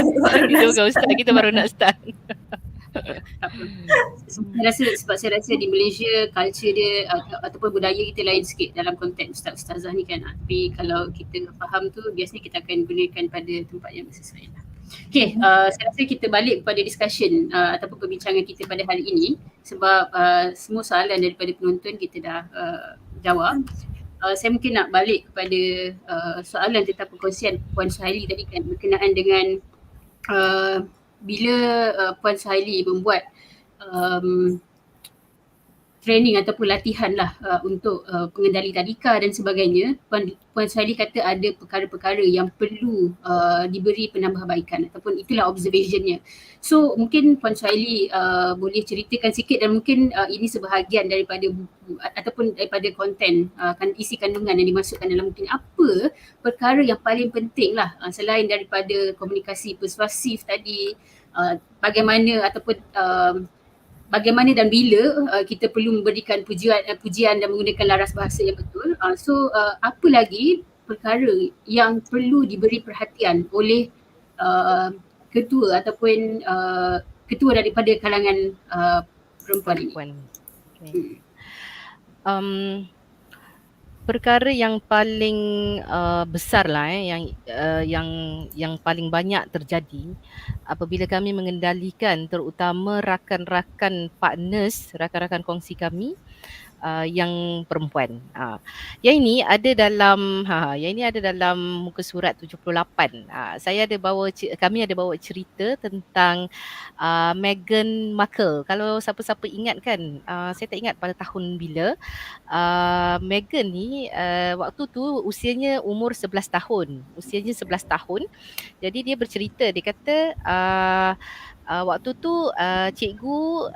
bukan ustaz, kita baru nak start.
Saya rasa di Malaysia culture dia ataupun budaya kita lain sikit dalam konteks ustaz-ustazah ni kan. Tapi kalau kita faham tu, biasanya kita akan gunakan pada tempat yang sesuai lah. Okay, saya rasa kita balik kepada discussion ataupun perbincangan kita pada hari ini. Sebab semua soalan daripada penonton kita dah jawab. Saya mungkin nak balik kepada soalan tentang perkongsian Puan Suhaili tadi kan, berkenaan dengan bila Puan Suhaili membuat training ataupun latihan lah untuk pengendali tadika dan sebagainya, Puan Suhaili kata ada perkara-perkara yang perlu diberi penambahbaikan ataupun itulah observationnya. So mungkin Puan Suhaili boleh ceritakan sikit dan mungkin ini sebahagian daripada buku ataupun daripada konten isi kandungan yang dimasukkan dalam buku ini. Apa perkara yang paling penting lah selain daripada komunikasi persuasif tadi, bagaimana ataupun bagaimana dan bila kita perlu memberikan pujian dan menggunakan laras bahasa yang betul. So apa lagi perkara yang perlu diberi perhatian oleh ketua ataupun ketua daripada kalangan perempuan ini?
Okay. Perkara yang paling besar lah yang paling banyak terjadi apabila kami mengendalikan terutama rakan-rakan partners, rakan-rakan kongsi kami yang perempuan. Yang ini ada dalam muka surat 78. Kami ada bawa cerita tentang Meghan Markle. Kalau siapa-siapa ingat kan, saya tak ingat pada tahun bila. Meghan ni waktu tu usianya umur 11 tahun. Jadi dia bercerita, dia kata waktu tu cikgu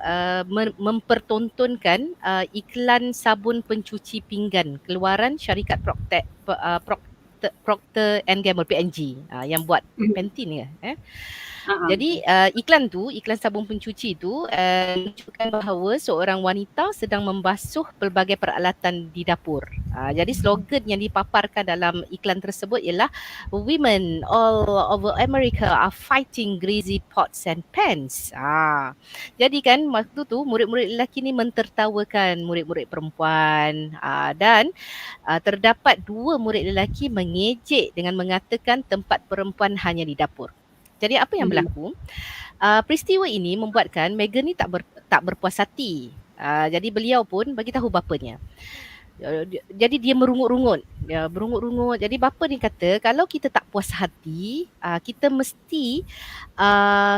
mempertontonkan iklan sabun pencuci pinggan keluaran syarikat Procter and Gamble, PNG, yang buat Pantene ke. Jadi iklan sabun pencuci tu menunjukkan bahawa seorang wanita sedang membasuh pelbagai peralatan di dapur. Jadi slogan yang dipaparkan dalam iklan tersebut ialah women all over America are fighting greasy pots and pans. Jadi kan waktu tu murid-murid lelaki ni mentertawakan murid-murid perempuan dan terdapat 2 murid lelaki mengejek dengan mengatakan tempat perempuan hanya di dapur. Jadi apa yang berlaku? Peristiwa ini membuatkan Meghan ni tak berpuas hati. Jadi beliau pun bagi tahu bapanya. Jadi dia merungut-rungut. Jadi bapa ni kata kalau kita tak puas hati, kita mesti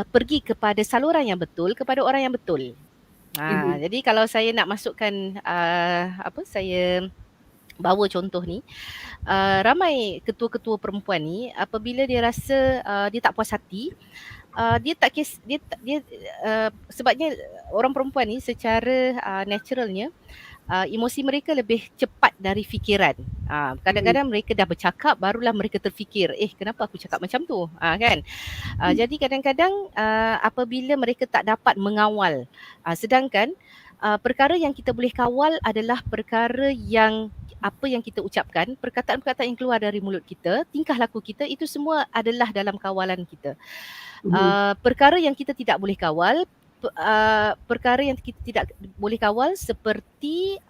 pergi kepada saluran yang betul, kepada orang yang betul. Jadi kalau saya nak masukkan saya bawa contoh ni, ramai ketua-ketua perempuan ni apabila dia rasa dia tak puas hati, sebabnya orang perempuan ni secara naturalnya emosi mereka lebih cepat dari fikiran. Kadang-kadang mereka dah bercakap barulah mereka terfikir, kenapa aku cakap macam tu, kan? Jadi kadang-kadang apabila mereka tak dapat mengawal, sedangkan perkara yang kita boleh kawal adalah perkara yang apa yang kita ucapkan, perkataan-perkataan yang keluar dari mulut kita, tingkah laku kita, itu semua adalah dalam kawalan kita. Perkara yang kita tidak boleh kawal, perkara yang kita tidak boleh kawal seperti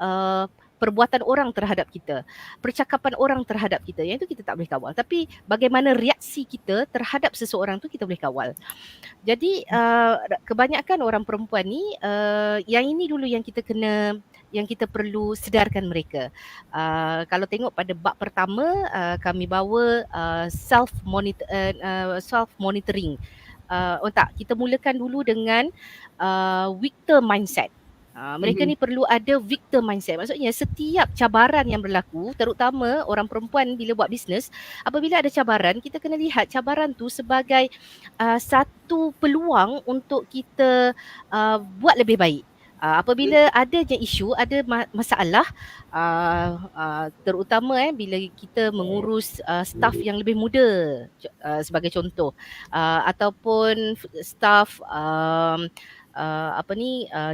perbuatan orang terhadap kita, percakapan orang terhadap kita, yang itu kita tak boleh kawal. Tapi bagaimana reaksi kita terhadap seseorang tu kita boleh kawal. Jadi kebanyakan orang perempuan ni, yang ini dulu yang kita perlu sedarkan mereka. Kalau tengok pada bab pertama, kami bawa self monitoring. Kita mulakan dulu dengan victor mindset. Mereka ni perlu ada victor mindset. Maksudnya setiap cabaran yang berlaku, terutama orang perempuan bila buat bisnes, apabila ada cabaran, kita kena lihat cabaran tu sebagai satu peluang untuk kita buat lebih baik. Apabila ada je isu, ada masalah, terutama bila kita mengurus staf yang lebih muda, sebagai contoh, ataupun staf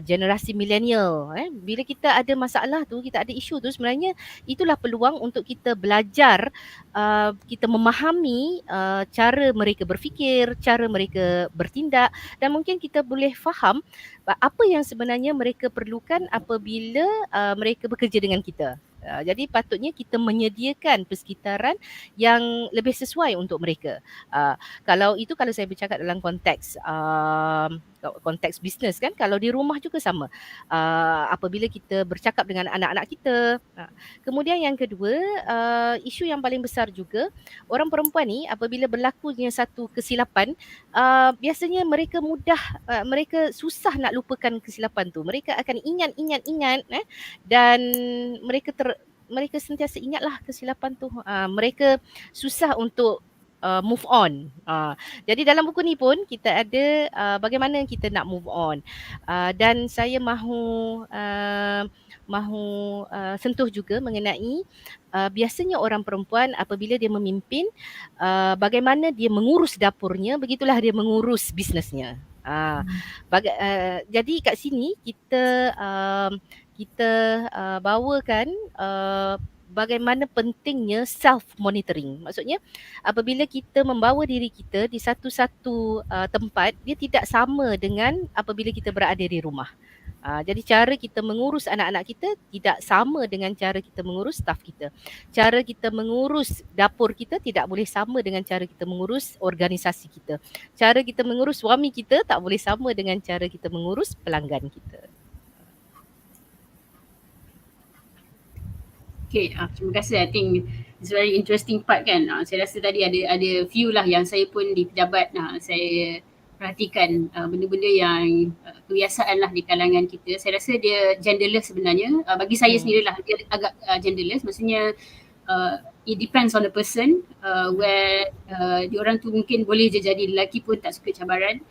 generasi milenial, bila kita ada masalah tu, kita ada isu tu, sebenarnya itulah peluang untuk kita belajar, kita memahami cara mereka berfikir, cara mereka bertindak, dan mungkin kita boleh faham apa yang sebenarnya mereka perlukan apabila mereka bekerja dengan kita. Jadi patutnya kita menyediakan persekitaran yang lebih sesuai untuk mereka. Kalau saya bercakap dalam konteks bisnes kan, kalau di rumah juga sama. Apabila kita bercakap dengan anak-anak kita. Kemudian yang kedua, isu yang paling besar juga, orang perempuan ni apabila berlakunya satu kesilapan, biasanya mereka mereka susah nak lupakan kesilapan tu. Mereka akan ingat dan mereka sentiasa ingatlah kesilapan tu. Mereka susah untuk move on. Jadi dalam buku ni pun kita ada bagaimana kita nak move on. Dan saya mahu sentuh juga mengenai biasanya orang perempuan apabila dia memimpin, bagaimana dia mengurus dapurnya, begitulah dia mengurus bisnesnya. Jadi kat sini kita bawakan bagaimana pentingnya self monitoring. Maksudnya apabila kita membawa diri kita di satu-satu tempat, dia tidak sama dengan apabila kita berada di rumah. Jadi cara kita mengurus anak-anak kita tidak sama dengan cara kita mengurus staf kita. Cara kita mengurus dapur kita tidak boleh sama dengan cara kita mengurus organisasi kita. Cara kita mengurus suami kita tak boleh sama dengan cara kita mengurus pelanggan kita.
Okay, terima kasih. I think it's very interesting part kan. Saya rasa tadi ada few lah yang saya pun di pejabat saya perhatikan benda-benda yang kebiasaan lah di kalangan kita. Saya rasa dia genderless sebenarnya. Bagi saya sendirilah dia agak genderless. Maksudnya it depends on the person, where diorang tu mungkin boleh je jadi lelaki pun tak suka cabaran,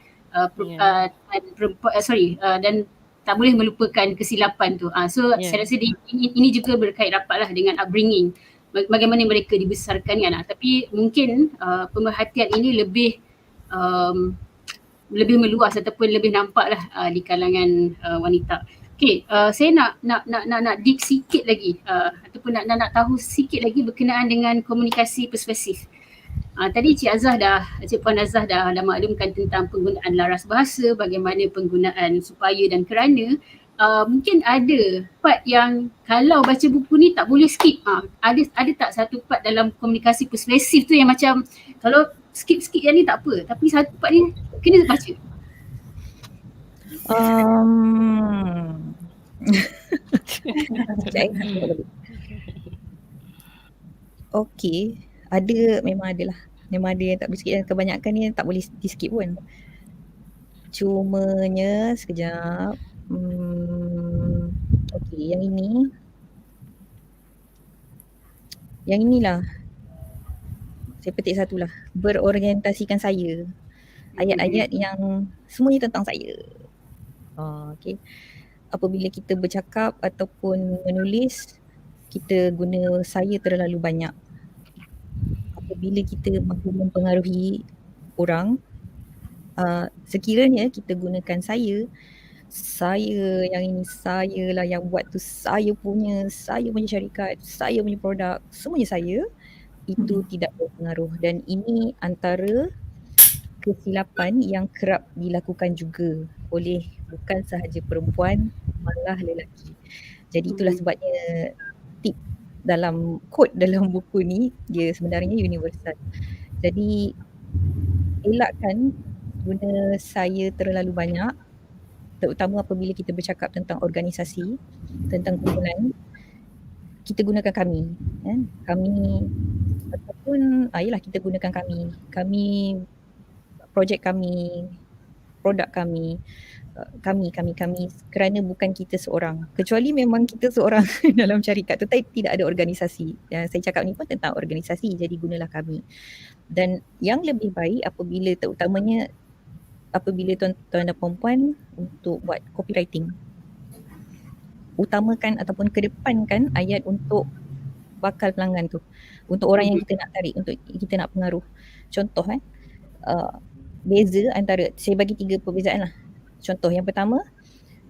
dan tak boleh melupakan kesilapan tu. Saya rasa ini juga berkait rapat lah dengan upbringing, bagaimana mereka dibesarkan kan. Tapi mungkin pemerhatian ini lebih lebih meluas ataupun lebih nampak lah di kalangan wanita. Okay, saya nak deep sikit lagi ataupun nak tahu sikit lagi berkenaan dengan komunikasi persuasif. Tadi Cik Puan Azah dah maklumkan tentang penggunaan laras bahasa, bagaimana penggunaan supaya dan kerana. Mungkin ada part yang kalau baca buku ni tak boleh skip. Ada tak satu part dalam komunikasi persuasif tu yang macam kalau skip yang ni tak apa, tapi satu part ni kena baca?
Okey, memang ada yang tak boleh skip, dan kebanyakan ni tak boleh di skip pun. Cumanya sekejap. Okey, yang inilah saya petik satulah, berorientasikan saya. Ayat-ayat yang semuanya tentang saya. Okey. Apabila kita bercakap ataupun menulis, kita guna saya terlalu banyak. Apabila kita mahu mempengaruhi orang, sekiranya kita gunakan saya yang ini, saya lah yang buat tu, saya punya syarikat, saya punya produk, semuanya saya, itu tidak berpengaruh. Dan ini antara kesilapan yang kerap dilakukan juga oleh bukan sahaja perempuan, malah lelaki. Jadi itulah sebabnya tip dalam quote dalam buku ni dia sebenarnya universal. Jadi elakkan guna saya terlalu banyak, terutama apabila kita bercakap tentang organisasi, tentang kumpulan, kita gunakan kami, kami ataupun yalah kita gunakan kami, projek kami, produk kami, kerana bukan kita seorang. Kecuali memang kita seorang dalam syarikat tu, tapi tidak ada organisasi. Yang saya cakap ni pun tentang organisasi, jadi gunalah kami. Dan yang lebih baik terutamanya apabila tuan-tuan dan puan untuk buat copywriting, utamakan ataupun kedepankan ayat untuk bakal pelanggan tu, untuk orang yang kita nak tarik, untuk kita nak pengaruh. Contoh beza antara, saya bagi 3 perbezaan lah. Contoh yang pertama,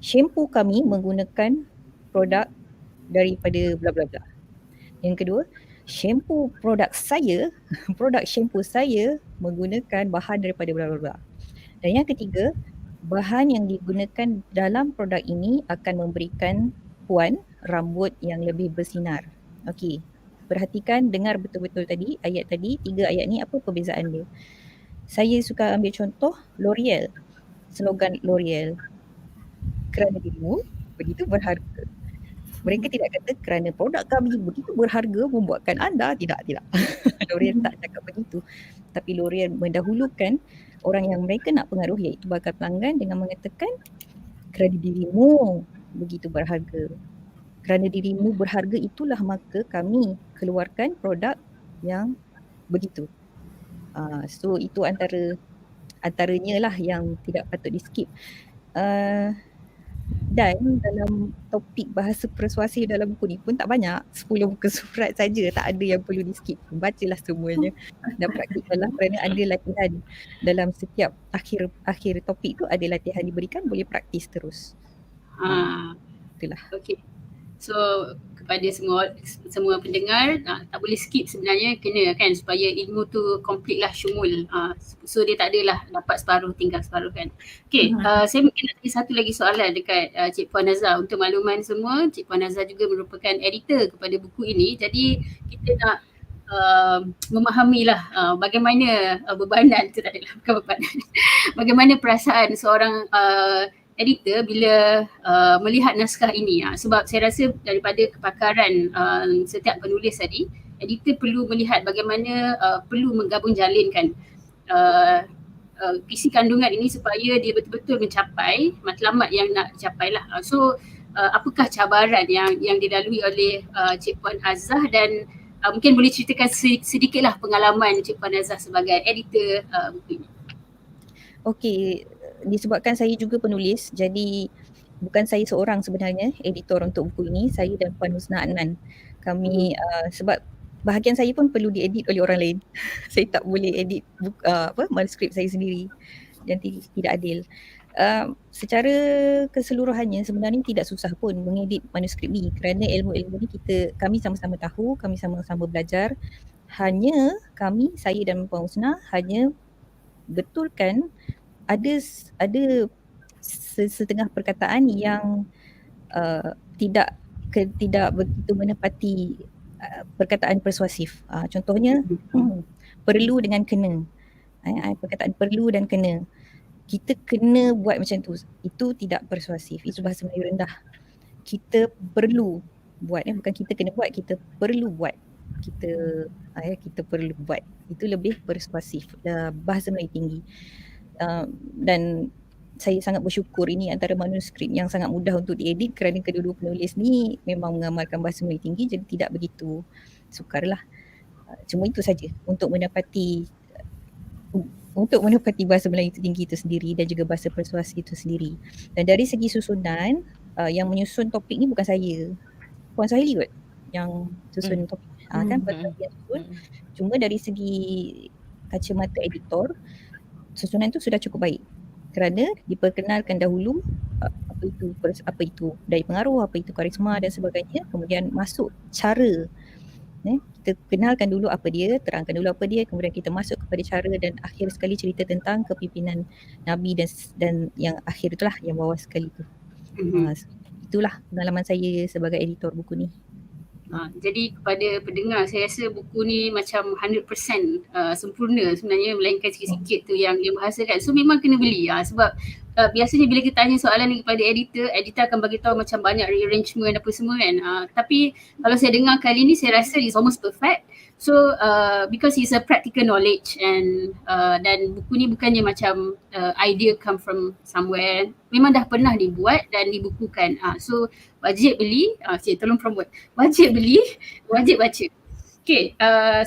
shampoo kami menggunakan produk daripada bla bla bla. Yang kedua, produk shampoo saya menggunakan bahan daripada bla bla bla. Dan yang ketiga, bahan yang digunakan dalam produk ini akan memberikan puan rambut yang lebih bersinar. Okey, perhatikan, dengar betul-betul tadi, 3 ayat ni apa perbezaan dia. Saya suka ambil contoh L'Oreal. Slogan L'Oreal, kerana dirimu begitu berharga. Mereka tidak kata kerana produk kami begitu berharga membuatkan anda, tidak. L'Oreal tak cakap begitu. Tapi L'Oreal mendahulukan orang yang mereka nak pengaruh, iaitu bakal pelanggan, dengan mengatakan kerana dirimu begitu berharga. Kerana dirimu berharga, itulah maka kami keluarkan produk yang begitu. So itu antaranya lah yang tidak patut di skip. Dan dalam topik bahasa persuasif dalam buku ni pun tak banyak, 10 muka surat saja, tak ada yang perlu di skip. Bacalah semuanya dan praktikkanlah, kerana ada latihan dalam setiap akhir topik tu, ada latihan diberikan, boleh praktis terus. Itulah.
Okay. So kepada semua pendengar, tak boleh skip sebenarnya, kena kan, supaya ilmu tu complete lah, syumul. So dia tak adalah dapat separuh, tinggal separuh kan. Okay, saya mungkin nak tanya satu lagi soalan dekat Cik Puan Azah. Untuk makluman semua, Cik Puan Azah juga merupakan editor kepada buku ini. Jadi kita nak memahamilah bagaimana bebanan tu, tak adalah, bukan bebanan. Bagaimana perasaan seorang editor bila melihat naskah ini. Sebab saya rasa daripada kepakaran setiap penulis tadi, editor perlu melihat bagaimana perlu menggabung jalinkan isi kandungan ini supaya dia betul-betul mencapai matlamat yang nak dicapai lah. So apakah cabaran yang dilalui oleh Cik Puan Azah, dan mungkin boleh ceritakan sedikitlah pengalaman Cik Puan Azah sebagai editor buku ini.
Okey, disebabkan saya juga penulis, jadi bukan saya seorang sebenarnya editor untuk buku ini, saya dan Puan Husna Adnan. Kami sebab bahagian saya pun perlu diedit oleh orang lain. Saya tak boleh edit manuskrip saya sendiri. dan tidak adil. Secara keseluruhannya sebenarnya tidak susah pun mengedit manuskrip ni, kerana ilmu-ilmu ni kami sama-sama tahu, kami sama-sama belajar. Hanya kami, saya dan Puan Husna hanya betulkan ada setengah perkataan yang tidak begitu menepati perkataan persuasif. Contohnya perlu dengan kena. Perkataan perlu dan kena. Kita kena buat macam tu. Itu tidak persuasif. Itu bahasa Melayu rendah. Kita perlu buat, bukan kita kena buat, kita perlu buat. Kita perlu buat. Itu lebih persuasif. Bahasa Melayu tinggi. Dan saya sangat bersyukur ini antara manuskrip yang sangat mudah untuk diedit kerana kedua-dua penulis ni memang mengamalkan bahasa Melayu tinggi, jadi tidak begitu sukarlah. Cuma itu saja untuk menepati bahasa Melayu itu tinggi itu sendiri dan juga bahasa persuasi itu sendiri. Dan dari segi susunan, yang menyusun topik ni bukan saya, Puan Suhaili kot yang susun topik. Kan Puan Suhaili yang susun. Cuma dari segi kacamata editor, susunan tu sudah cukup baik. Kerana diperkenalkan dahulu apa itu dari pengaruh, apa itu karisma dan sebagainya. Kemudian masuk cara. Kita kenalkan dulu apa dia, terangkan dulu apa dia, kemudian kita masuk kepada cara dan akhir sekali cerita tentang kepimpinan Nabi dan yang akhir itulah yang bawah sekali tu. Itulah pengalaman saya sebagai editor buku ni.
Jadi kepada pendengar, saya rasa buku ni macam 100% sempurna sebenarnya, melainkan sikit-sikit tu yang dia bahasakan. So memang kena beli sebab biasanya bila kita tanya soalan ni kepada editor akan bagi tahu macam banyak rearrangement apa semua kan. Tapi kalau saya dengar kali ni saya rasa it's almost perfect. So because it's a practical knowledge dan buku ni bukannya macam idea come from somewhere, memang dah pernah dibuat dan dibukukan. So wajib beli, saya tolong promote. Wajib beli, wajib baca. Okay,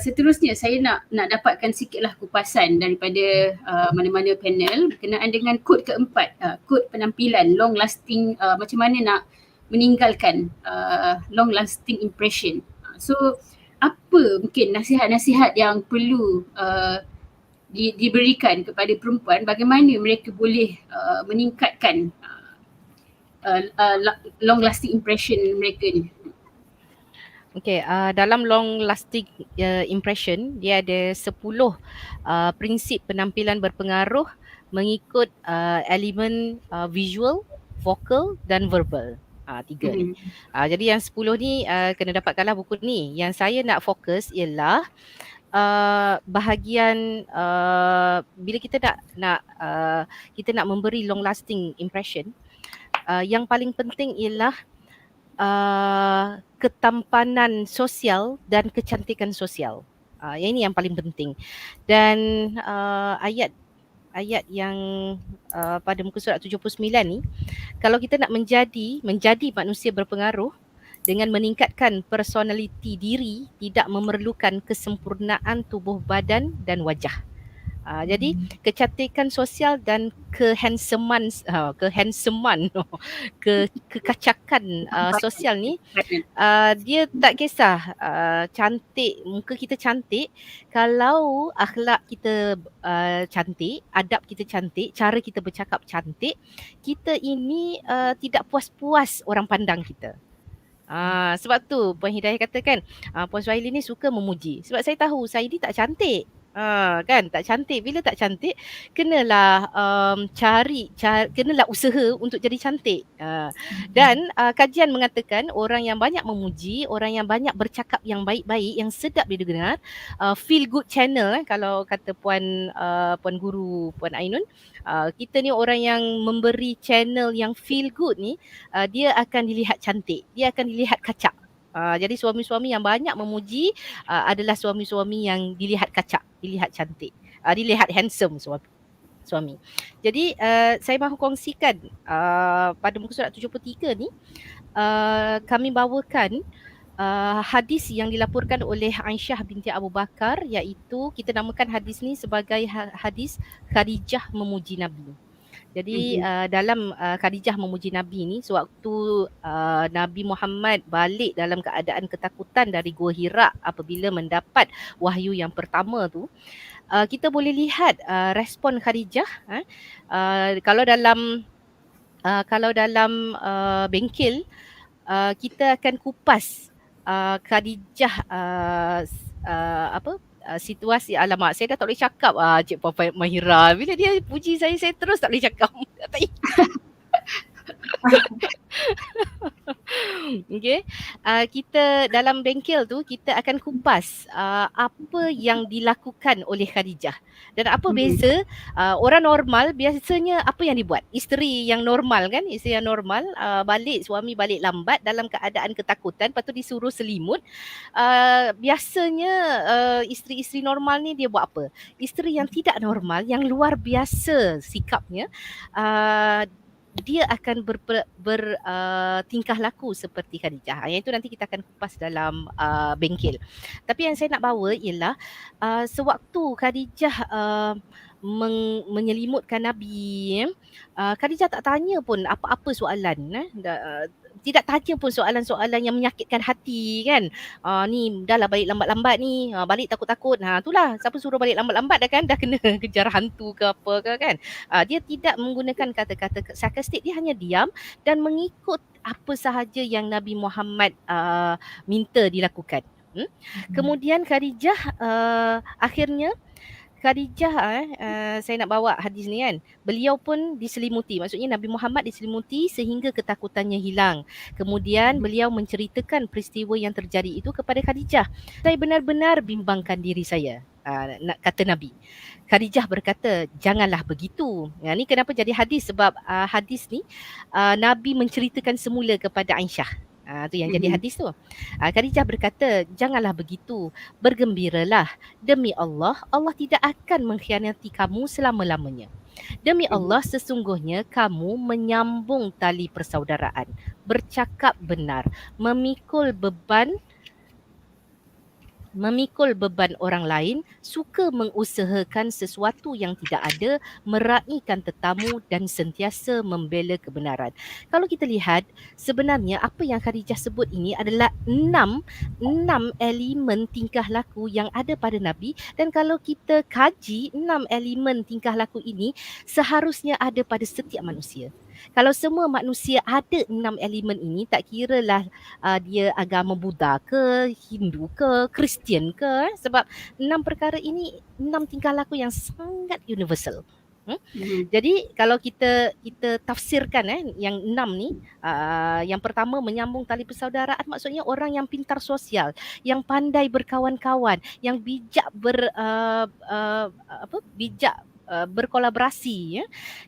seterusnya saya nak dapatkan sikitlah kupasan daripada mana-mana panel berkenaan dengan kod keempat, kod penampilan long lasting, macam mana nak meninggalkan long lasting impression. So apa mungkin nasihat-nasihat yang perlu diberikan kepada perempuan, bagaimana mereka boleh meningkatkan long lasting impression mereka ni?
Okay, dalam long lasting impression, dia ada 10 prinsip penampilan berpengaruh mengikut elemen visual, vocal dan verbal. 3 ni. Jadi yang 10 ni kena dapatkanlah buku ni. Yang saya nak fokus ialah bahagian bila kita nak memberi long lasting impression, yang paling penting ialah ketampanan sosial dan kecantikan sosial. Yang ini yang paling penting. Dan ayat yang pada muka surat 79 ni, kalau kita nak menjadi manusia berpengaruh dengan meningkatkan personaliti diri, tidak memerlukan kesempurnaan tubuh badan dan wajah. Jadi kecantikan sosial dan kekacakan sosial ni, dia tak kisah cantik, muka kita cantik, kalau akhlak kita cantik, adab kita cantik, cara kita bercakap cantik, kita ini tidak puas-puas orang pandang kita. Sebab tu Puan Hidayah katakan Puan Suhaili ni suka memuji. Sebab saya tahu saya ni tak cantik. Kan tak cantik. Bila tak cantik, kenalah kenalah usaha untuk jadi cantik. Dan kajian mengatakan orang yang banyak memuji, orang yang banyak bercakap yang baik-baik, yang sedap didengar, feel good channel, kalau kata puan guru Puan Ainun, kita ni orang yang memberi channel yang feel good ni, dia akan dilihat cantik, dia akan dilihat kacak. Jadi suami-suami yang banyak memuji adalah suami-suami yang dilihat kacak, dilihat cantik, dilihat handsome suami. Jadi saya mahu kongsikan pada muka surat 73 ni, kami bawakan hadis yang dilaporkan oleh Aisyah binti Abu Bakar, iaitu kita namakan hadis ni sebagai hadis Khadijah memuji Nabi. Jadi dalam Khadijah memuji Nabi ni, sewaktu Nabi Muhammad balik dalam keadaan ketakutan dari Gua Hira apabila mendapat wahyu yang pertama tu, kita boleh lihat respon Khadijah. Kalau dalam bengkel, kita akan kupas Khadijah situasi. Alamak, saya dah tak boleh cakap Cik Puan Mahira. Bila dia puji saya terus tak boleh cakap. Okay. Kita dalam bengkel tu, kita akan kupas apa yang dilakukan oleh Khadijah. Dan apa beza orang normal biasanya apa yang dibuat? Isteri yang normal kan, isteri yang normal suami balik lambat dalam keadaan ketakutan, lepas tu disuruh selimut. Biasanya isteri-isteri normal ni dia buat apa? Isteri yang tidak normal, yang luar biasa sikapnya, dia akan bertingkah laku seperti Khadijah. Yang itu nanti kita akan kupas dalam bengkel. Tapi yang saya nak bawa ialah sewaktu Khadijah menyelimutkan Nabi, Khadijah tak tanya pun apa-apa soalan. Tidak tanya pun soalan-soalan yang menyakitkan hati kan. Ni dah lah balik lambat-lambat ni, balik takut-takut. Itulah, siapa suruh balik lambat-lambat dah kena kejar hantu ke apa ke kan. Dia tidak menggunakan kata-kata sarkastik, dia hanya diam dan mengikut apa sahaja yang Nabi Muhammad minta dilakukan. Kemudian Khadijah akhirnya saya nak bawa hadis ni kan. Beliau pun diselimuti. Maksudnya Nabi Muhammad diselimuti sehingga ketakutannya hilang. Kemudian beliau menceritakan peristiwa yang terjadi itu kepada Khadijah. Saya benar-benar bimbangkan diri saya. Kata Nabi. Khadijah berkata, janganlah begitu. Ni kenapa jadi hadis? Sebab hadis ni Nabi menceritakan semula kepada Aisyah. Tu yang jadi hadis tu. Khadijah berkata, janganlah begitu, bergembiralah. Demi Allah, Allah tidak akan mengkhianati kamu selama-lamanya. Demi Allah, sesungguhnya kamu menyambung tali persaudaraan, bercakap benar, memikul beban orang lain, suka mengusahakan sesuatu yang tidak ada, meraihkan tetamu dan sentiasa membela kebenaran. Kalau kita lihat, sebenarnya apa yang Khadijah sebut ini adalah enam elemen tingkah laku yang ada pada Nabi, dan kalau kita kaji 6 elemen tingkah laku ini seharusnya ada pada setiap manusia. Kalau semua manusia ada 6 elemen ini, tak kiralah dia agama Buddha ke, Hindu ke, Kristian ke, sebab 6 perkara ini 6 tingkah laku yang sangat universal. Jadi kalau kita tafsirkan yang 6 ni, yang pertama menyambung tali persaudaraan, maksudnya orang yang pintar sosial, yang pandai berkawan-kawan, yang bijak berkolaborasi ya.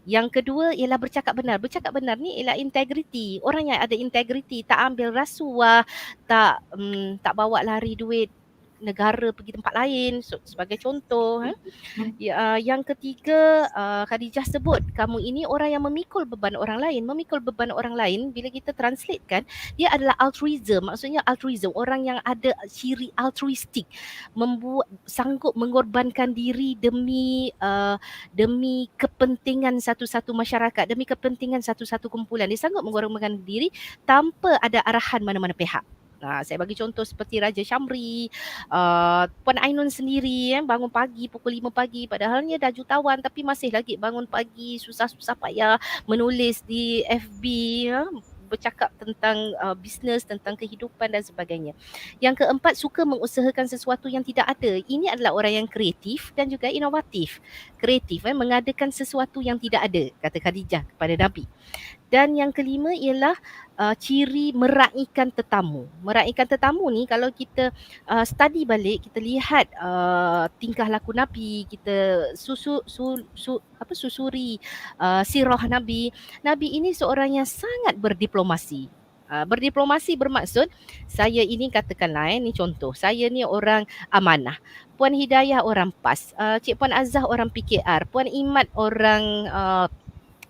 Yang kedua ialah bercakap benar. Bercakap benar ni ialah integriti. Orang yang ada integriti, tak ambil rasuah, tak bawa lari duit negara pergi tempat lain sebagai contoh. Yang ketiga, Khadijah sebut kamu ini orang yang memikul beban orang lain. Memikul beban orang lain, bila kita translate kan, dia adalah altruism. Maksudnya altruism, orang yang ada ciri altruistik, sanggup mengorbankan diri demi kepentingan satu-satu masyarakat, demi kepentingan satu-satu kumpulan. Dia sanggup mengorbankan diri tanpa ada arahan mana-mana pihak. Saya bagi contoh seperti Raja Syamri, Puan Ainun sendiri bangun pagi pukul 5 pagi, padahalnya dah jutawan tapi masih lagi bangun pagi, susah-susah payah menulis di FB, bercakap tentang bisnes, tentang kehidupan dan sebagainya. Yang keempat, suka mengusahakan sesuatu yang tidak ada. Ini adalah orang yang kreatif dan juga inovatif. Kreatif, mengadakan sesuatu yang tidak ada, kata Khadijah kepada Nabi. Dan yang kelima ialah ciri meraihkan tetamu. Meraihkan tetamu ni kalau kita study balik, kita lihat tingkah laku Nabi, kita susuri sirah Nabi. Nabi ini seorang yang sangat berdiplomasi. Berdiplomasi bermaksud, saya ini katakanlah ni contoh, saya ni orang amanah, Puan Hidayah orang PAS, Cik Puan Azah orang PKR, Puan Imat orang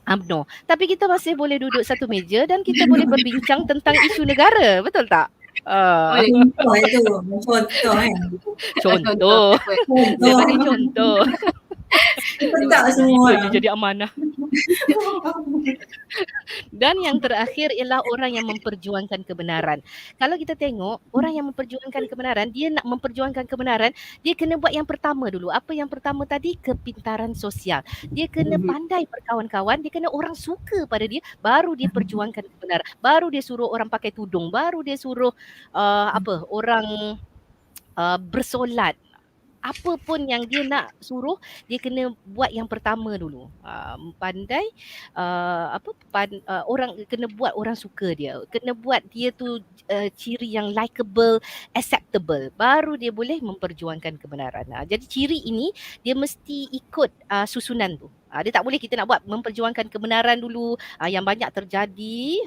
UMNO. Tapi kita masih boleh duduk satu meja dan kita boleh berbincang tentang isu negara, betul tak?
Contoh.
Contoh. Saya bagi contoh.
Pedak semua.
Dia jadi amanah. Dan yang terakhir ialah orang yang memperjuangkan kebenaran. Kalau kita tengok orang yang memperjuangkan kebenaran, dia nak memperjuangkan kebenaran, dia kena buat yang pertama dulu. Apa yang pertama tadi? Kepintaran sosial. Dia kena pandai berkawan-kawan, dia kena orang suka pada dia, baru dia perjuangkan kebenaran. Baru dia suruh orang pakai tudung, baru dia suruh orang bersolat. Apa pun yang dia nak suruh, dia kena buat yang pertama dulu. Pandai orang kena buat orang suka dia. Kena buat dia tu ciri yang likeable, acceptable. Baru dia boleh memperjuangkan kebenaran. Jadi ciri ini dia mesti ikut susunan tu. Dia tak boleh kita nak buat memperjuangkan kebenaran dulu yang banyak terjadi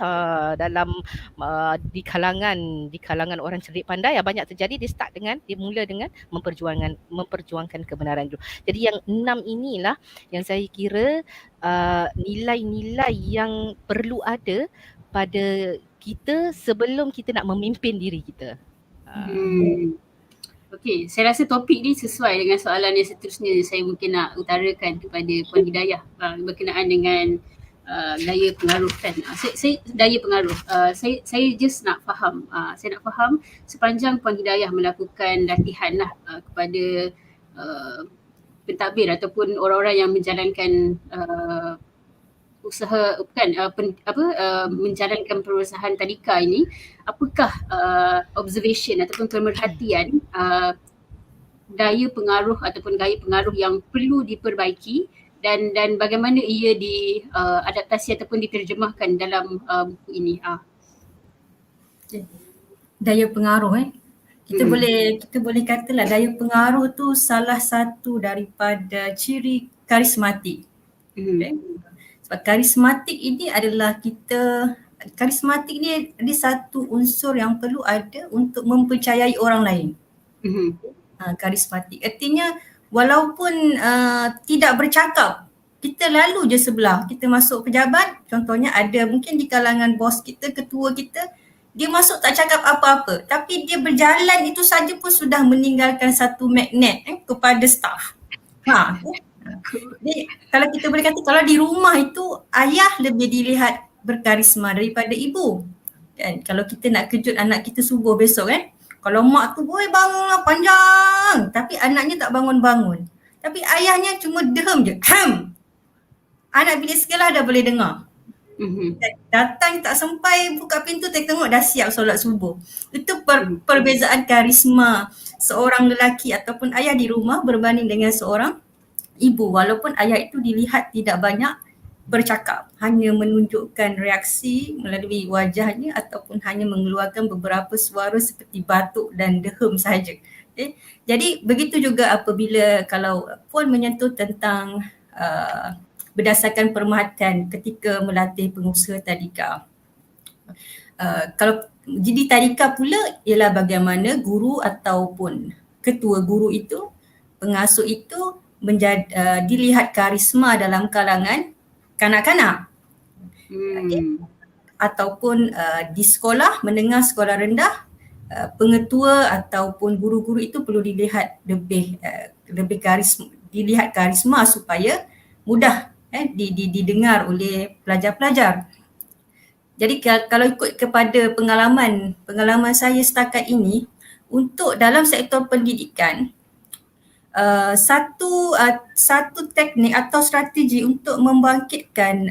dalam di kalangan orang cerdik pandai yang banyak terjadi. Dia mula dengan memperjuangkan kebenaran dulu. Jadi yang 6 inilah yang saya kira nilai-nilai yang perlu ada pada kita sebelum kita nak memimpin diri kita.
Okey, saya rasa topik ni sesuai dengan soalan yang seterusnya saya mungkin nak utarakan kepada Puan Hidayah berkenaan dengan daya pengaruh kan. Saya daya pengaruh. Saya just nak faham. Saya nak faham sepanjang Puan Hidayah melakukan latihan lah kepada pentadbir ataupun orang-orang yang menjalankan usaha menjalankan perusahaan tadika ini, apakah observation ataupun pemerhatian daya pengaruh ataupun gaya pengaruh yang perlu diperbaiki dan bagaimana ia diadaptasi ataupun diterjemahkan dalam buku ini?
Daya pengaruh kita boleh katalah daya pengaruh tu salah satu daripada ciri karismatik. Sebab karismatik ini adalah karismatik ni ada satu unsur yang perlu ada untuk mempercayai orang lain. Karismatik artinya walaupun tidak bercakap, kita lalu je sebelah, kita masuk pejabat, contohnya ada mungkin di kalangan bos kita, ketua kita, dia masuk tak cakap apa-apa, tapi dia berjalan itu saja pun sudah meninggalkan satu magnet kepada staff. Jadi, kalau kita boleh kata kalau di rumah itu ayah lebih dilihat berkarisma daripada ibu. Kan? Kalau kita nak kejut anak kita subuh besok kalau mak tu bangunlah panjang tapi anaknya tak bangun-bangun. Tapi ayahnya cuma dehem je. Anak bilik segala dah boleh dengar. Datang tak sampai buka pintu tengok dah siap solat subuh. Itu perbezaan karisma seorang lelaki ataupun ayah di rumah berbanding dengan seorang ibu, walaupun ayah itu dilihat tidak banyak bercakap, hanya menunjukkan reaksi melalui wajahnya ataupun hanya mengeluarkan beberapa suara seperti batuk dan dehem sahaja. Jadi begitu juga apabila kalau Puan menyentuh tentang berdasarkan perkhidmatan ketika melatih pengusaha tadika. Kalau jadi tadika pula ialah bagaimana guru ataupun ketua guru itu, pengasuh itu dilihat karisma dalam kalangan kanak-kanak. Ataupun di sekolah menengah, sekolah rendah, pengetua ataupun guru-guru itu perlu dilihat lebih karisma supaya mudah didengar oleh pelajar-pelajar. Jadi kalau ikut kepada pengalaman saya setakat ini, untuk dalam sektor pendidikan, satu teknik atau strategi untuk membangkitkan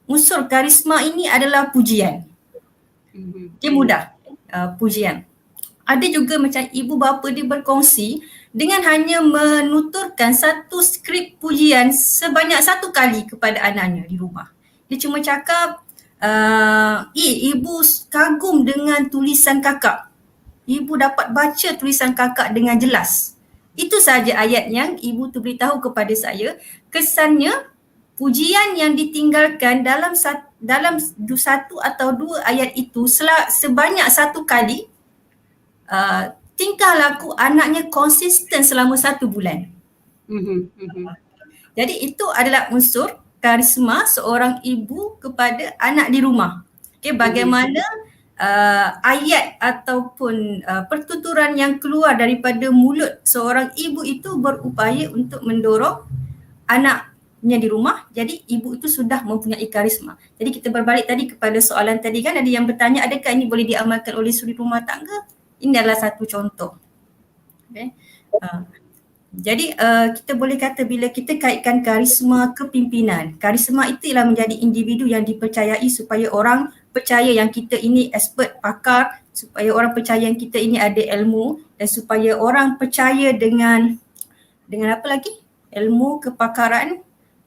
unsur karisma ini adalah pujian. Dia mudah, pujian. Ada juga macam ibu bapa dia berkongsi dengan hanya menuturkan satu skrip pujian sebanyak 1 kali kepada anaknya di rumah. Dia cuma cakap, ibu kagum dengan tulisan kakak. Ibu dapat baca tulisan kakak dengan jelas. Itu sahaja ayat yang ibu tu beritahu kepada saya. Kesannya pujian yang ditinggalkan dalam satu atau 2 ayat itu sebanyak 1 kali, tingkah laku anaknya konsisten selama 1 bulan. Jadi itu adalah unsur karisma seorang ibu kepada anak di rumah. Bagaimana ayat ataupun pertuturan yang keluar daripada mulut seorang ibu itu berupaya untuk mendorong anaknya di rumah, jadi ibu itu sudah mempunyai karisma. Jadi kita berbalik tadi kepada soalan tadi kan, ada yang bertanya adakah ini boleh diamalkan oleh suri rumah tangga? Ini adalah satu contoh. Okay. Jadi kita boleh kata bila kita kaitkan karisma kepimpinan, karisma itu ialah menjadi individu yang dipercayai supaya orang percaya yang kita ini expert, pakar, supaya orang percaya yang kita ini ada ilmu, dan supaya orang percaya dengan apa lagi? Ilmu, kepakaran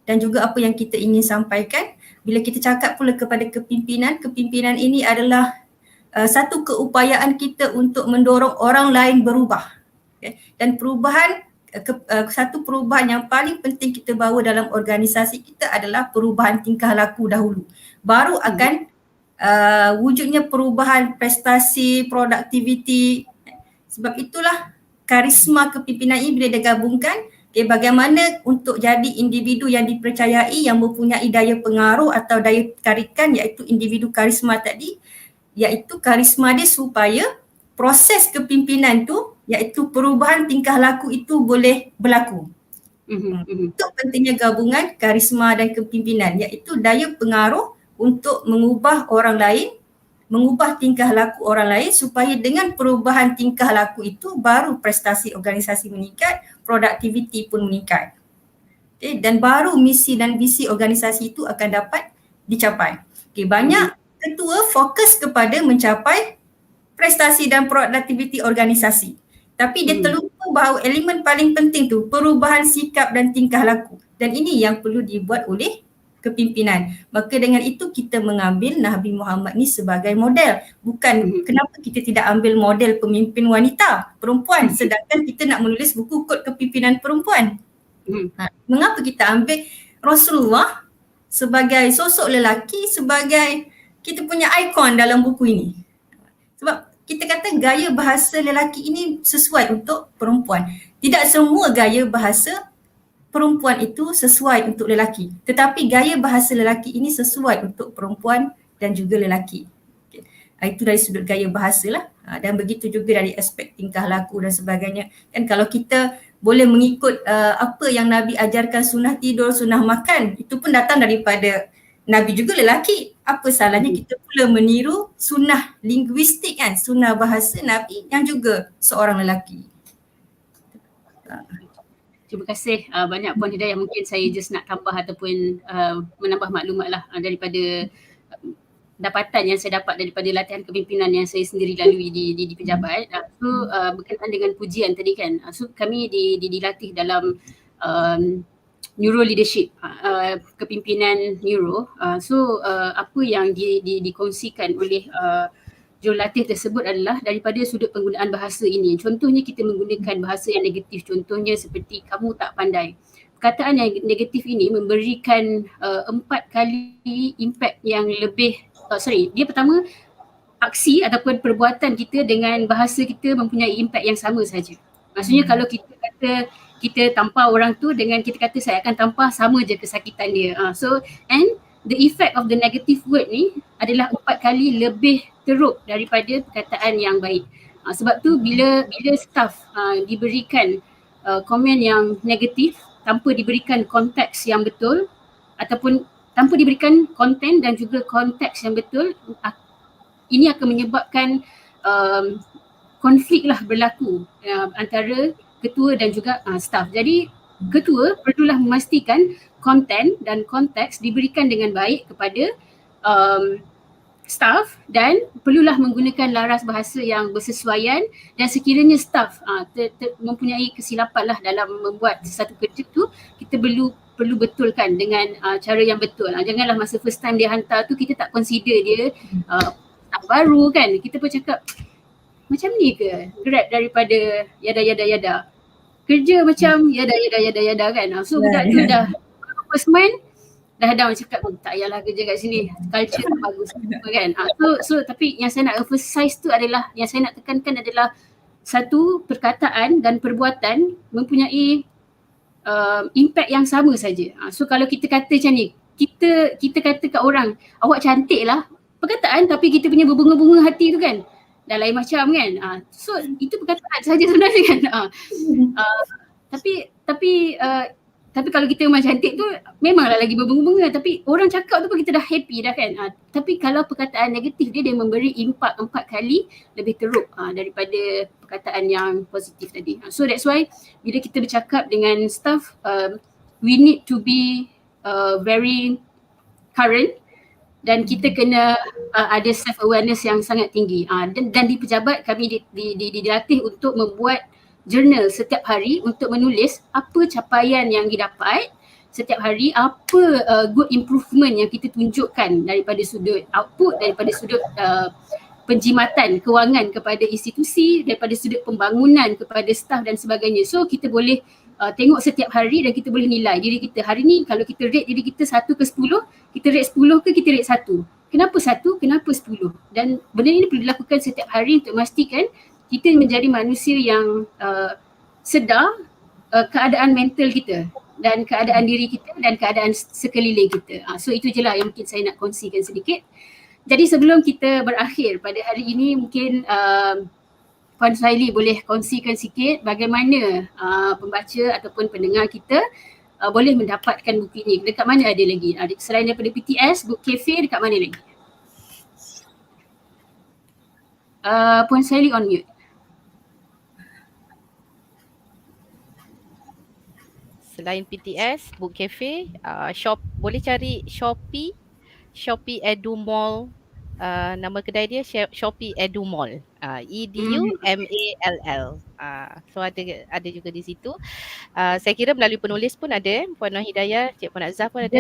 dan juga apa yang kita ingin sampaikan. Bila kita cakap pula kepada kepimpinan, kepimpinan ini adalah satu keupayaan kita untuk mendorong orang lain berubah. Okay. Dan perubahan, satu perubahan yang paling penting kita bawa dalam organisasi kita adalah perubahan tingkah laku dahulu. Baru akan wujudnya perubahan prestasi, produktiviti. Sebab itulah karisma kepimpinan ini bila digabungkan, bagaimana untuk jadi individu yang dipercayai, yang mempunyai daya pengaruh atau daya tarikan, iaitu individu karisma tadi, iaitu karisma dia supaya proses kepimpinan tu, iaitu perubahan tingkah laku itu boleh berlaku. Itu pentingnya gabungan karisma dan kepimpinan, iaitu daya pengaruh untuk mengubah orang lain, mengubah tingkah laku orang lain, supaya dengan perubahan tingkah laku itu baru prestasi organisasi meningkat, produktiviti pun meningkat. Okay, dan baru misi dan visi organisasi itu akan dapat dicapai. Okay, banyak ketua fokus kepada mencapai prestasi dan produktiviti organisasi. Tapi dia terlupa bahawa elemen paling penting tu perubahan sikap dan tingkah laku. Dan ini yang perlu dibuat oleh kepimpinan. Maka dengan itu kita mengambil Nabi Muhammad ni sebagai model. Bukan kenapa kita tidak ambil model pemimpin wanita, perempuan, sedangkan kita nak menulis buku kod kepimpinan perempuan. Mengapa kita ambil Rasulullah sebagai sosok lelaki, sebagai kita punya ikon dalam buku ini? Sebab kita kata gaya bahasa lelaki ini sesuai untuk perempuan. Tidak semua gaya bahasa perempuan itu sesuai untuk lelaki. Tetapi gaya bahasa lelaki ini sesuai untuk perempuan dan juga lelaki. Okay. Itu dari sudut gaya bahasa lah. Dan begitu juga dari aspek tingkah laku dan sebagainya. Dan kalau kita boleh mengikut apa yang Nabi ajarkan, sunnah tidur, sunnah makan, itu pun datang daripada Nabi juga lelaki. Apa salahnya kita pula meniru sunnah linguistik kan, sunnah bahasa Nabi yang juga seorang lelaki.
Terima kasih banyak Puan Hidayah. Mungkin saya just nak tambah ataupun menambah maklumat lah daripada dapatan yang saya dapat daripada latihan kepimpinan yang saya sendiri lalui di pejabat. So berkenaan dengan pujian tadi kan. So kami dilatih dalam neuro leadership, kepimpinan neuro. So apa yang dikongsikan oleh jurulatih tersebut adalah daripada sudut penggunaan bahasa ini. Contohnya kita menggunakan bahasa yang negatif, contohnya seperti kamu tak pandai. Perkataan yang negatif ini memberikan 4 kali impact yang lebih, dia pertama aksi ataupun perbuatan kita dengan bahasa kita mempunyai impact yang sama saja. Maksudnya kalau kita kata kita tampar orang tu dengan kita kata saya akan tampar, sama je kesakitan dia. So and the effect of the negative word ni adalah 4 kali lebih teruk daripada perkataan yang baik. Sebab tu bila staff diberikan komen yang negatif tanpa diberikan konteks yang betul ataupun tanpa diberikan konten dan juga konteks yang betul, ini akan menyebabkan konflik lah berlaku antara ketua dan juga staff. Jadi ketua perlulah memastikan konten dan konteks diberikan dengan baik kepada staff dan perlulah menggunakan laras bahasa yang bersesuaian, dan sekiranya staff mempunyai kesilapan lah dalam membuat sesuatu kerja tu, kita perlu betulkan dengan cara yang betul. Janganlah masa first time dia hantar tu kita tak consider dia staff baru kan. Kita pun cakap macam ni ke grad daripada yada kerja macam yada kan. So budak tu dah first month dah orang cakap tak payahlah kerja kat sini, culture tak bagus kan. So tapi yang saya nak emphasize tu adalah, yang saya nak tekankan adalah satu perkataan dan perbuatan mempunyai impact yang sama saja. So kalau kita kata macam ni, kita kata kat orang awak cantik lah, perkataan, tapi kita punya berbunga-bunga hati tu kan dah lain macam kan. So itu perkataan saja sebenarnya kan. Tapi Tapi kalau kita memang cantik tu memanglah lagi berbunga-bunga, tapi orang cakap tu pun kita dah happy dah kan. Tapi kalau perkataan negatif dia memberi impak 4 kali lebih teruk daripada perkataan yang positif tadi. So that's why bila kita bercakap dengan staff, we need to be very current dan kita kena ada self awareness yang sangat tinggi. Dan di pejabat kami dilatih untuk membuat jurnal setiap hari untuk menulis apa capaian yang didapat setiap hari, apa good improvement yang kita tunjukkan daripada sudut output, daripada sudut penjimatan kewangan kepada institusi, daripada sudut pembangunan kepada staf dan sebagainya. So kita boleh tengok setiap hari dan kita boleh nilai diri kita. Hari ni kalau kita rate diri kita 1 ke 10, kita rate 10 ke kita rate 1? Kenapa 1? Kenapa 10? Dan benda ini perlu dilakukan setiap hari untuk memastikan kita menjadi manusia yang sedar keadaan mental kita dan keadaan diri kita dan keadaan sekeliling kita. So itu je lah yang mungkin saya nak kongsikan sedikit. Jadi sebelum kita berakhir pada hari ini, mungkin Puan Suhaili boleh kongsikan sikit bagaimana pembaca ataupun pendengar kita boleh mendapatkan buku ini. Dekat mana ada lagi? Selain daripada PTS, Book Cafe, dekat mana lagi? Puan Suhaili on mute.
Selain PTS, Book Cafe, boleh cari Shopee Edu Mall. Nama kedai dia Shopee Edu Mall. EDUMALL. So ada juga di situ. Saya kira melalui penulis pun ada. Puan Nur Hidayah, Cik Puan Azhar pun ada.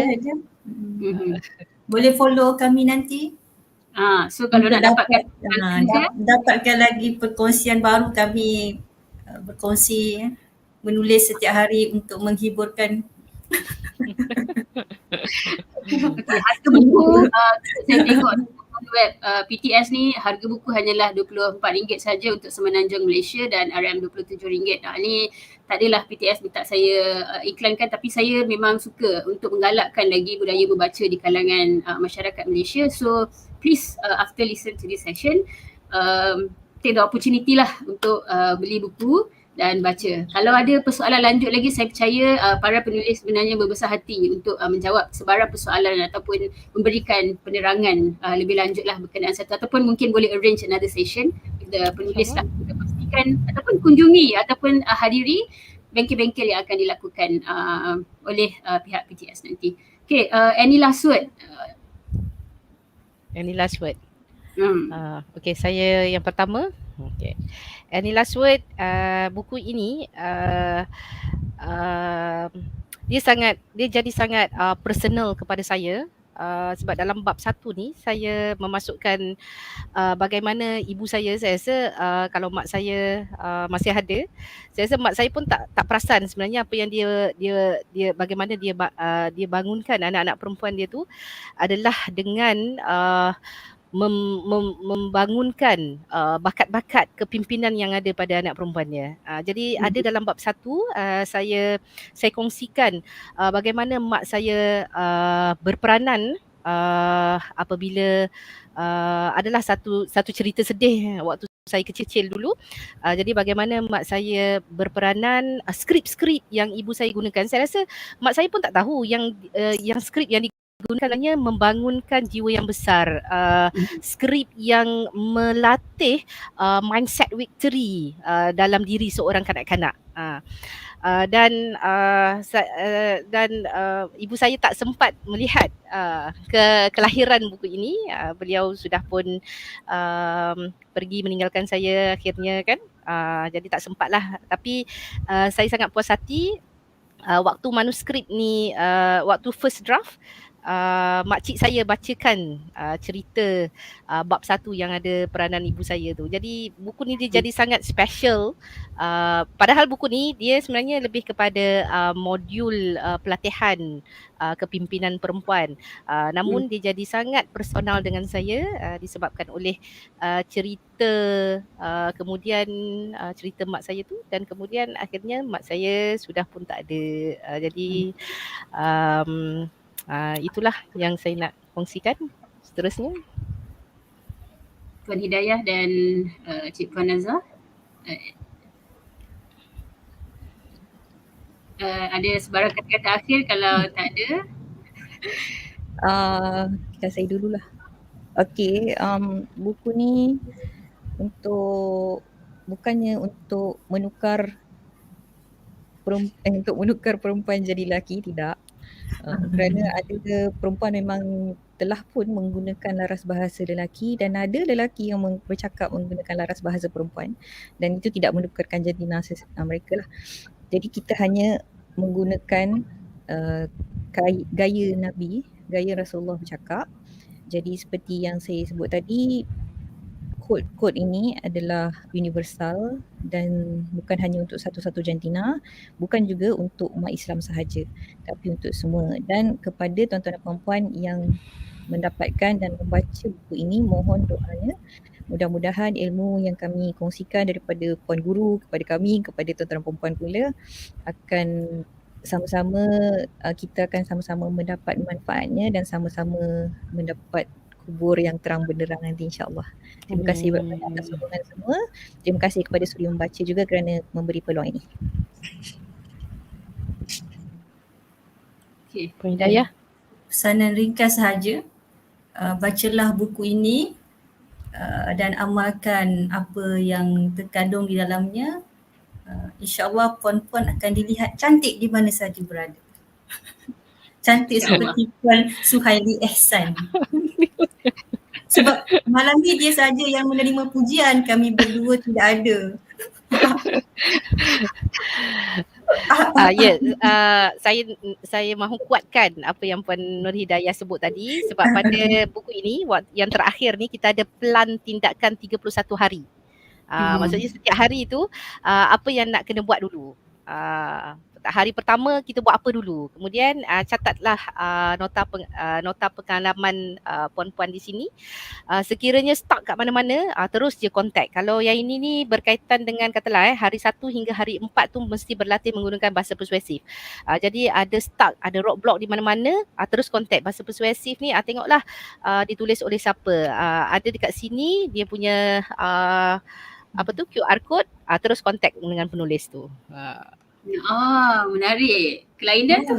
Boleh follow kami nanti.
So kalau nak
dapatkan lagi perkongsian baru, kami berkongsi menulis setiap hari untuk menghiburkan.
Harga buku saya tengok web PTS ni, harga buku hanyalah RM24 saja untuk Semenanjung Malaysia dan RM27. Ni tak adalah PTS minta saya iklankan, tapi saya memang suka untuk menggalakkan lagi budaya membaca di kalangan masyarakat Malaysia. So please after listen to this session, take the opportunity lah untuk beli buku dan baca. Kalau ada persoalan lanjut lagi, saya percaya para penulis sebenarnya berbesar hati untuk menjawab sebarang persoalan ataupun memberikan penerangan lebih lanjut lah berkenaan satu, ataupun mungkin boleh arrange another session with the penulis lah untuk pastikan ataupun kunjungi ataupun hadiri bengkel-bengkel yang akan dilakukan oleh pihak PTS nanti. Okay, any last word?
Any last word? Okay, saya yang pertama. Okay. Any last word, buku ini dia jadi sangat personal kepada saya, sebab dalam bab 1 ni saya memasukkan bagaimana ibu saya rasa kalau mak saya masih ada, saya rasa mak saya pun tak perasan sebenarnya apa yang dia bagaimana dia bangunkan anak-anak perempuan dia tu adalah dengan membangunkan bakat-bakat kepimpinan yang ada pada anak perempuannya. Jadi ada dalam bab 1 saya kongsikan bagaimana mak saya berperanan apabila adalah satu cerita sedih waktu saya kecil-kecil dulu. Jadi bagaimana mak saya berperanan, skrip-skrip yang ibu saya gunakan. Saya rasa mak saya pun tak tahu yang skrip yang gunakannya membangunkan jiwa yang besar, skrip yang melatih mindset victory dalam diri seorang kanak-kanak. Dan ibu saya tak sempat melihat kelahiran buku ini. Beliau sudah pun pergi meninggalkan saya akhirnya kan. Jadi tak sempatlah. Tapi saya sangat puas hati waktu manuskrip ni, waktu first draft, makcik saya bacakan cerita bab 1 yang ada peranan ibu saya tu. Jadi buku ni dia jadi sangat special. Padahal buku ni dia sebenarnya lebih kepada modul pelatihan kepimpinan perempuan. Namun dia jadi sangat personal dengan saya disebabkan oleh cerita kemudian cerita mak saya tu, dan kemudian akhirnya mak saya sudah pun tak ada. Jadi itulah yang saya nak kongsikan. Seterusnya
Puan Hidayah dan Cik Puan Azhar. Ada sebarang kata-kata akhir kalau tak ada?
Kita saya dululah. Okey, buku ni bukannya untuk menukar perempuan jadi lelaki, tidak. Kerana ada perempuan memang telah pun menggunakan laras bahasa lelaki dan ada lelaki yang bercakap menggunakan laras bahasa perempuan dan itu tidak menukarkan jadi mereka lah. Jadi kita hanya menggunakan gaya Nabi, gaya Rasulullah bercakap. Jadi seperti yang saya sebut tadi, kod ini adalah universal dan bukan hanya untuk satu-satu jantina, bukan juga untuk umat Islam sahaja, tapi untuk semua. Dan kepada tuan-tuan dan puan-puan yang mendapatkan dan membaca buku ini, mohon doanya mudah-mudahan ilmu yang kami kongsikan daripada puan guru kepada kami, kepada tuan-tuan dan puan-puan pula akan sama-sama, kita akan sama-sama mendapat manfaatnya dan sama-sama mendapat kubur yang terang benderang nanti, insyaAllah. Terima kasih banyak atas sokongan semua. Terima kasih kepada Suri Membaca juga kerana memberi peluang ini.
Okay.
Puan Hidayah.
Pesanan ringkas sahaja, bacalah buku ini dan amalkan apa yang terkandung di dalamnya. InsyaAllah puan-puan akan dilihat cantik di mana sahaja berada. Cantik seperti Puan Suhaili Ehsan. Sebab malam ni dia saja yang menerima pujian, kami berdua tidak ada.
Saya mahu kuatkan apa yang Puan Nur Hidayah sebut tadi sebab pada buku ini yang terakhir ni kita ada plan tindakan 31 hari. Maksudnya setiap hari tu apa yang nak kena buat dulu. Hari pertama kita buat apa dulu. Kemudian catatlah nota pengalaman puan-puan di sini. Sekiranya stuck kat mana-mana, terus je kontak. Kalau yang ini ni berkaitan dengan katalah hari 1 hingga hari 4 tu mesti berlatih menggunakan bahasa persuasif. Jadi ada stuck, ada roadblock di mana-mana, terus kontak. Bahasa persuasif ni tengoklah ditulis oleh siapa. Ada dekat sini dia punya QR code, terus kontak dengan penulis tu.
Menarik. Kelainan tu.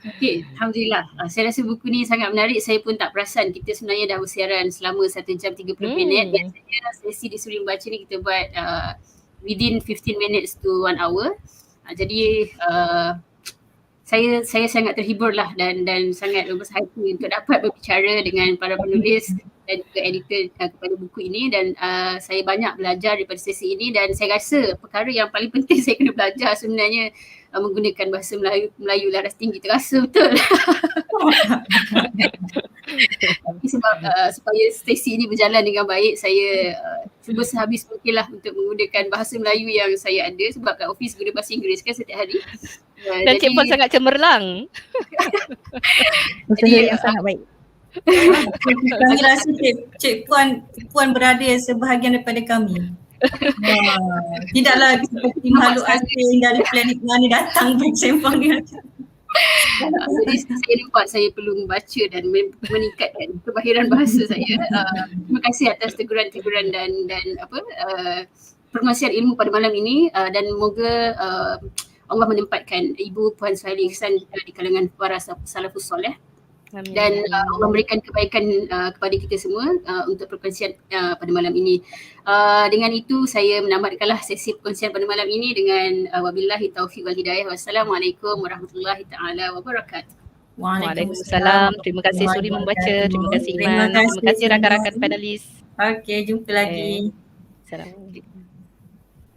Okey, Alhamdulillah. Saya rasa buku ni sangat menarik. Saya pun tak perasan kita sebenarnya dah bersiaran selama 1 jam 30 minit. Biasanya sesi di Suri Membaca ni kita buat within 15 minutes to 1 hour. Jadi saya sangat terhibur lah dan sangat berbesar hati untuk dapat berbicara dengan para penulis dan juga editor kepada buku ini dan saya banyak belajar daripada sesi ini dan saya rasa perkara yang paling penting saya kena belajar sebenarnya menggunakan bahasa Melayu laras tinggi, terasa betul. Tapi sebab supaya sesi ini berjalan dengan baik, saya cuba sehabis mungkin lah untuk menggunakan bahasa Melayu yang saya ada sebab kat office guna bahasa Inggeris kan setiap hari.
Dan Cik Puan sangat cemerlang.
Jadi sangat baik.
Kami rasa Cik Puan berada sebahagian daripada kami. Tidaklah seperti makhluk asing dari planet mana datang bersembang dengan
jadi saya nampak saya perlu membaca dan meningkatkan kemahiran bahasa saya. Terima kasih atas teguran-teguran dan perkongsian ilmu pada malam ini dan moga Allah menempatkan Ibu Puan Suhaili Ehsan di kalangan para salafus soleh. Amin. Dan Allah memberikan kebaikan kepada kita semua untuk perkongsian pada malam ini. Dengan itu saya menamatkanlah sesi perkongsian pada malam ini dengan wabillahi taufiq wal hidayah. Wassalamualaikum warahmatullahi taala wabarakatuh.
Waalaikumsalam. Terima kasih Suri Membaca. Terima kasih Iman. Terima kasih rakan-rakan panelis.
Okey, jumpa lagi.
Assalamualaikum.